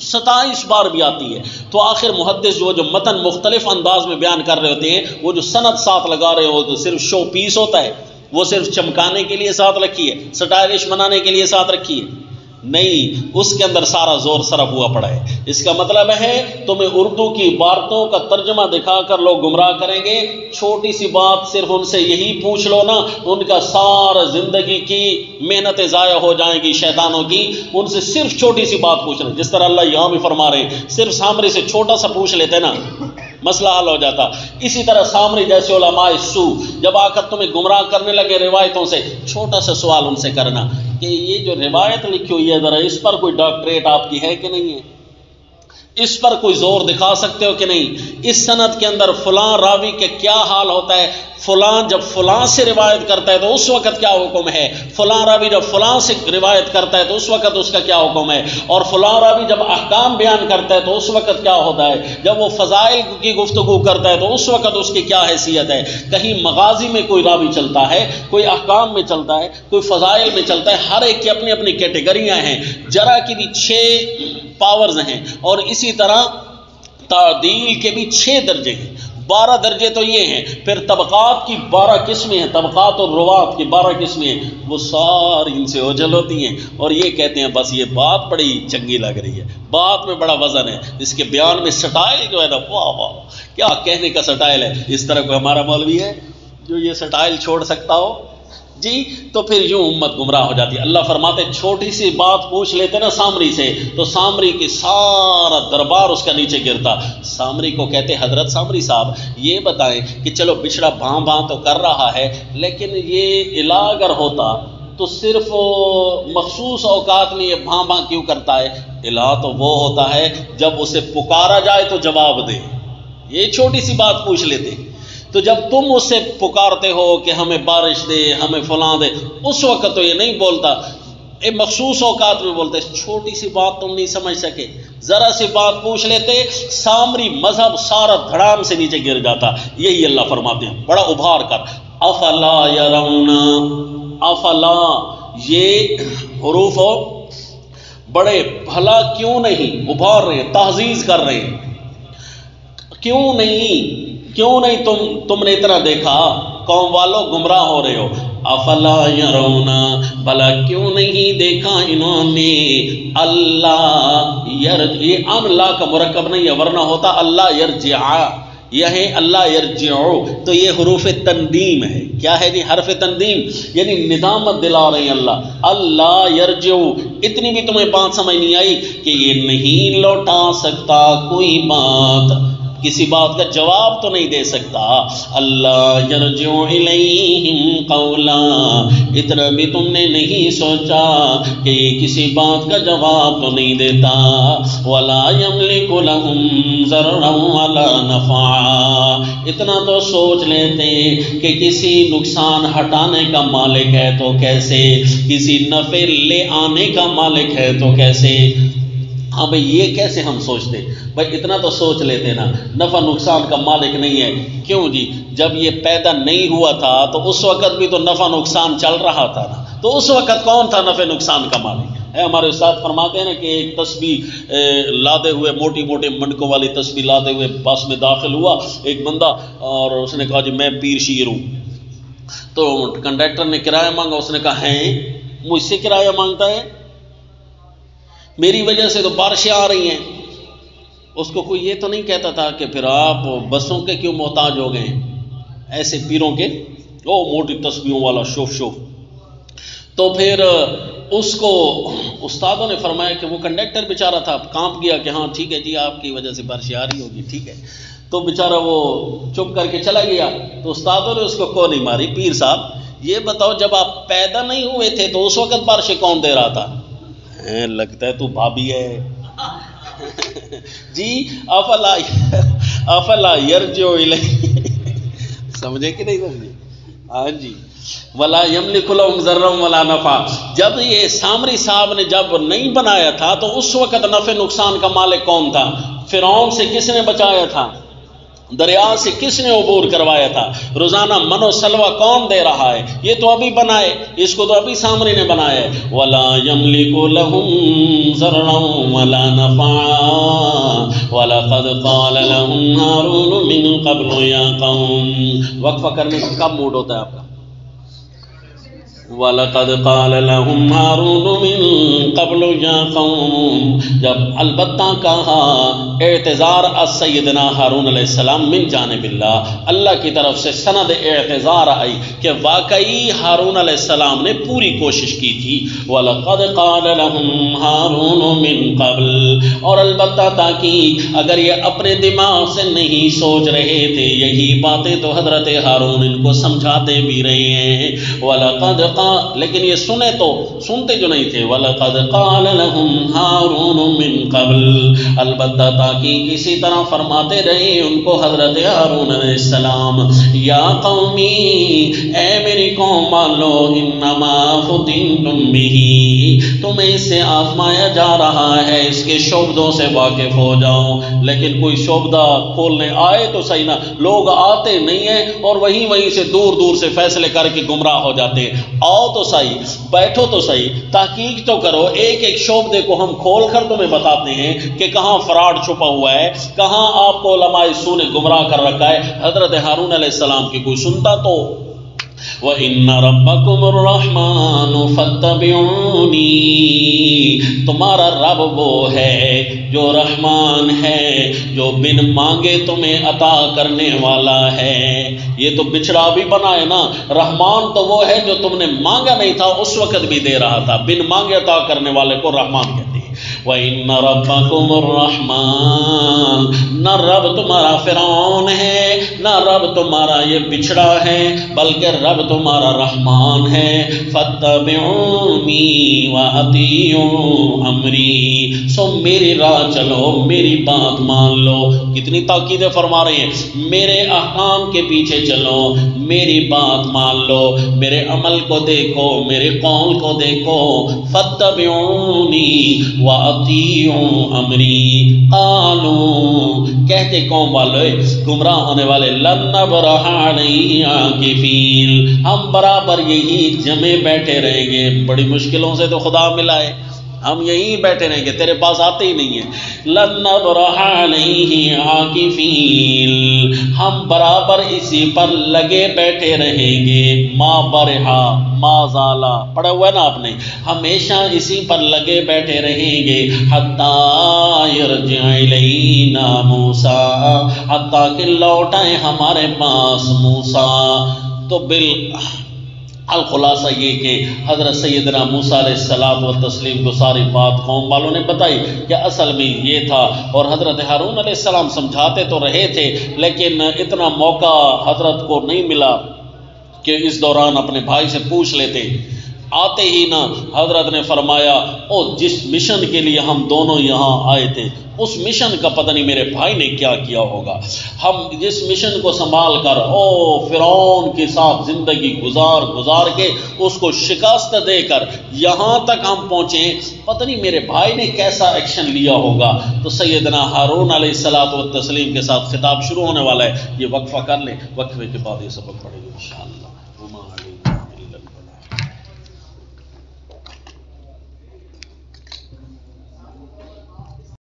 27 بار بھی آتی ہے۔ تو آخر محدث جو متن مختلف انداز میں بیان کر رہے ہوتے ہیں، وہ جو سند ساتھ لگا رہے ہو تو صرف شو پیس ہوتا ہے، وہ صرف چمکانے کے لیے ساتھ رکھی ہے، سٹائلش بنانے کے لیے ساتھ رکھی ہے، نہیں، اس کے اندر سارا زور صرف ہوا پڑا ہے۔ اس کا مطلب ہے تمہیں اردو کی عبارتوں کا ترجمہ دکھا کر لوگ گمراہ کریں گے، چھوٹی سی بات صرف ان سے یہی پوچھ لو نا، ان کا سارا زندگی کی محنتیں ضائع ہو جائیں گی شیطانوں کی، ان سے صرف چھوٹی سی بات پوچھنا، جس طرح اللہ یہاں بھی فرما رہے ہیں، صرف سامری سے چھوٹا سا پوچھ لیتے نا، مسئلہ حل ہو جاتا۔ اسی طرح سامری جیسے علماء سو جب آ کر تمہیں گمراہ کرنے لگے روایتوں سے، چھوٹا سا سوال ان سے کرنا کہ یہ جو روایت لکھی ہوئی ہے ذرا اس پر کوئی ڈاکٹریٹ آپ کی ہے کہ نہیں ہے، اس پر کوئی زور دکھا سکتے ہو کہ نہیں، اس سند کے اندر فلاں راوی کے کیا حال ہوتا ہے، فلاں جب فلاں سے روایت کرتا ہے تو اس وقت کیا حکم ہے، فلاں راوی جب فلاں سے روایت کرتا ہے تو اس وقت اس کا کیا حکم ہے، اور فلاں راوی جب احکام بیان کرتا ہے تو اس وقت کیا ہوتا ہے، جب وہ فضائل کی گفتگو کرتا ہے تو اس وقت اس کی کیا حیثیت ہے۔ کہیں مغازی میں کوئی راوی چلتا ہے، کوئی احکام میں چلتا ہے، کوئی فضائل میں چلتا ہے، ہر ایک کی اپنی اپنی کیٹیگریاں ہیں، جرح کی بھی 6 پاورز ہیں، اور اسی طرح تعدیل کے بھی 6 درجے ہیں، 12 درجے تو یہ ہیں، پھر طبقات کی 12 قسمیں ہیں، طبقات اور روات کی 12 قسمیں ہیں، وہ ساری ان سے اوجھل ہوتی ہیں، اور یہ کہتے ہیں بس یہ بات بڑی چنگی لگ رہی ہے، بات میں بڑا وزن ہے، اس کے بیان میں سٹائل جو ہے نا، واہ واہ کیا کہنے کا سٹائل ہے۔ اس طرح کوئی ہمارا مولوی ہے جو یہ سٹائل چھوڑ سکتا ہو جی، تو پھر یوں امت گمراہ ہو جاتی ہے۔ اللہ فرماتے چھوٹی سی بات پوچھ لیتے نا سامری سے تو سامری کی سارا دربار اس کا نیچے گرتا۔ سامری کو کہتے حضرت سامری صاحب یہ بتائیں کہ چلو بچڑا بھاں بھاں تو کر رہا ہے، لیکن یہ الہ اگر ہوتا تو صرف مخصوص اوقات میں یہ بھاں بھاں کیوں کرتا ہے؟ الہ تو وہ ہوتا ہے جب اسے پکارا جائے تو جواب دے، یہ چھوٹی سی بات پوچھ لیتے، تو جب تم اس سے پکارتے ہو کہ ہمیں بارش دے، ہمیں فلاں دے، اس وقت تو یہ نہیں بولتا، یہ مخصوص اوقات میں بولتے۔ چھوٹی سی بات تم نہیں سمجھ سکے، ذرا سی بات پوچھ لیتے، سامری مذہب سارا دھڑام سے نیچے گر جاتا۔ یہی اللہ فرماتے ہیں بڑا ابھار کر، افلا یرون، افلا یہ حروف ہو بڑے بھلا کیوں نہیں ابھار رہے ہیں، تحزیز کر رہے ہیں، کیوں نہیں تم نے اتنا دیکھا، قوم والوں گمراہ ہو رہے ہو، افلا یرون بھلا کیوں نہیں دیکھا انہوں نے، اللہ یہ اللہ کا مرکب نہیں ہے، ورنہ ہوتا اللہ یرجع، یہ ہے اللہ یرجعو، تو یہ حروف تندیم ہے، کیا ہے جی حرف تندیم، یعنی ندامت دلا رہے ہیں اللہ یرجعو۔ اتنی بھی تمہیں بات سمجھ نہیں آئی کہ یہ نہیں لوٹا سکتا کوئی بات، کسی بات کا جواب تو نہیں دے سکتا، اللہ یرجع الیہم قولا، اتنا بھی تم نے نہیں سوچا کہ یہ کسی بات کا جواب تو نہیں دیتا، ولا یملک لہم ضررا ولا نفعا، اتنا تو سوچ لیتے کہ کسی نقصان ہٹانے کا مالک ہے تو کیسے، کسی نفع لے آنے کا مالک ہے تو کیسے۔ ہاں بھئی یہ کیسے ہم سوچتے، بھئی اتنا تو سوچ لیتے نا، نفع نقصان کا مالک نہیں ہے، کیوں جی جب یہ پیدا نہیں ہوا تھا تو اس وقت بھی تو نفع نقصان چل رہا تھا نا، تو اس وقت کون تھا نفع نقصان کا مالک ہے؟ ہمارے استاد فرماتے ہیں نا کہ ایک تسبیح لادے ہوئے، موٹی موٹی منڈکوں والی تسبیح لادے ہوئے بس میں داخل ہوا ایک بندہ، اور اس نے کہا جی میں پیر شیر ہوں، تو کنڈکٹر نے کرایہ مانگا، اس نے کہا ہیں مجھ سے کرایہ مانگتا ہے، میری وجہ سے تو بارشیں آ رہی ہیں۔ اس کو کوئی یہ تو نہیں کہتا تھا کہ پھر آپ بسوں کے کیوں محتاج ہو گئے ہیں، ایسے پیروں کے، او موٹی تسبیحوں والا شوف۔ تو پھر اس کو استادوں نے فرمایا کہ وہ کنڈکٹر بیچارہ تھا، کانپ گیا کہ ہاں ٹھیک ہے جی آپ کی وجہ سے بارشیں آ رہی ہوگی، ٹھیک ہے، تو بیچارہ وہ چپ کر کے چلا گیا۔ تو استادوں نے اس کو کو نہیں ماری، پیر صاحب یہ بتاؤ جب آپ پیدا نہیں ہوئے تھے تو اس وقت بارشیں کون دے رہا تھا؟ لگتا ہے تو بھابھی ہے جی، افلا یرجع الیہ، سمجھے کہ نہیں سمجھے؟ ہاں جی، ولا یملک لہم ضرا ولا نفع، جب یہ سامری صاحب نے جب نہیں بنایا تھا تو اس وقت نفع نقصان کا مالک کون تھا؟ فرعون سے کس نے بچایا تھا؟ دریا سے کس نے عبور کروایا تھا؟ روزانہ من و سلوہ کون دے رہا ہے؟ یہ تو ابھی بنائے، اس کو تو ابھی سامری نے بنایا ہے۔ ولا یملک لہم ضرا ولا نفعا ولقد قال لهم هارون من قبل یا قوم۔ وقفہ کرنے کا کب موڈ ہوتا ہے آپ کا؟ وَلَقَدْ قَالَ لَهُمْ هَارُونُ مِن قَبْلُ يَا قَوْمُ، جب البتہ کہا اعتذار سیدنا ہارون علیہ السلام من جانب اللہ کی طرف سے سند اعتذار آئی کہ واقعی ہارون علیہ السلام نے پوری کوشش کی تھی۔ وَلَقَدْ قَالَ لَهُمْ هَارُونُ مِن قَبْلُ، اور البتہ تاکہ اگر یہ اپنے دماغ سے نہیں سوچ رہے تھے یہی باتیں تو حضرت ہارون ان کو سمجھاتے بھی رہے ہیں۔ وَلَقَدْ لیکن یہ سنتے جو نہیں تھے۔ وَلَقَدْ قَالَ لَهُمْ هَارُونُ مِن قَبْلُ، البتہ تاکہ کسی طرح فرماتے رہے ان کو حضرت ہارون علیہ السلام، یا قومی، اے میری قوم مان لو، انما فتنتم بہ، تمہیں اس سے آزمایا جا رہا ہے، اس کے شعبدوں سے واقف ہو جاؤ۔ لیکن کوئی شعبدہ کھولنے آئے تو صحیح نہ، لوگ آتے نہیں ہیں اور وہیں سے دور دور سے فیصلے کر کے گمراہ ہو جاتے ہیں۔ آؤ تو صحیح، بیٹھو تو صحیح، تحقیق تو کرو، ایک ایک شعبے کو ہم کھول کر تمہیں بتاتے ہیں کہ کہاں فراڈ چھپا ہوا ہے، کہاں آپ کو علماء سو نے گمراہ کر رکھا ہے۔ حضرت ہارون علیہ السلام کی کوئی سنتا تو وَإِنَّ رَبَّكُمُ الرَّحْمَنُ فَاتَّبِعُونِي، تمہارا رب وہ ہے جو رحمان ہے، جو بن مانگے تمہیں عطا کرنے والا ہے۔ یہ تو بچڑا بھی بنا ہے نا، رحمان تو وہ ہے جو تم نے مانگا نہیں تھا اس وقت بھی دے رہا تھا، بن مانگے عطا کرنے والے کو رحمان کہتے ہیں۔ وَإِنَّ رَبَّكُمُ الرَّحْمَنُ، نہ رب تمہارا فرعون ہے، نہ رب تمہارا یہ بچڑا ہے، بلکہ رب تمہارا رحمان ہے۔ فَاتَّبِعُونِي وَأَطِیعُوا أَمْرِی، سو میری راہ چلو، میری بات مان لو۔ کتنی تاکیدیں فرما رہے ہیں، میرے احکام کے پیچھے چلو، میری بات مان لو، میرے عمل کو دیکھو، میرے قول کو دیکھو۔ فَاتَّبِعُونِی وَأَطِیعُوا أَمْرِی، قالوا، کہتے قوم والے، گمراہ ہونے والے، لَن نَبْرَحَ عَلَیْهِ عَاکِفِینَ، ہم برابر یہی جمے بیٹھے رہیں گے۔ بڑی مشکلوں سے تو خدا ملا ہے، ہم یہیں بیٹھے رہیں گے، تیرے پاس آتے ہی نہیں ہیں۔ لَن نَبْرَحَ عَلَیْهِ عَاکِفِینَ، ہم برابر اسی پر لگے بیٹھے رہیں گے۔ ما برحا ما زالا پڑھا ہوا ہے نا آپ نے، ہمیشہ اسی پر لگے بیٹھے رہیں گے۔ حَتَّى يَرْجِعَ إِلَيْنَا مُوسَىٰ، حتیٰ کہ لوٹائیں ہمارے پاس موسیٰ۔ تو الخلاصہ یہ کہ حضرت سیدنا موسیٰ علیہ السلام و تسلیم کو ساری بات قوم والوں نے بتائی کہ اصل میں یہ تھا، اور حضرت ہارون علیہ السلام سمجھاتے تو رہے تھے لیکن اتنا موقع حضرت کو نہیں ملا کہ اس دوران اپنے بھائی سے پوچھ لیتے۔ آتے ہی نہ حضرت نے فرمایا، او جس مشن کے لیے ہم دونوں یہاں آئے تھے اس مشن کا پتہ نہیں میرے بھائی نے کیا کیا ہوگا۔ ہم جس مشن کو سنبھال کر فرعون کے ساتھ زندگی گزار کے اس کو شکست دے کر یہاں تک ہم پہنچے، پتہ نہیں میرے بھائی نے کیسا ایکشن لیا ہوگا۔ تو سیدنا ہارون علیہ الصلوۃ والتسلیم کے ساتھ خطاب شروع ہونے والا ہے۔ یہ وقفہ کر لیں، وقفے کے بعد یہ سبق پڑھیں گے انشاءاللہ۔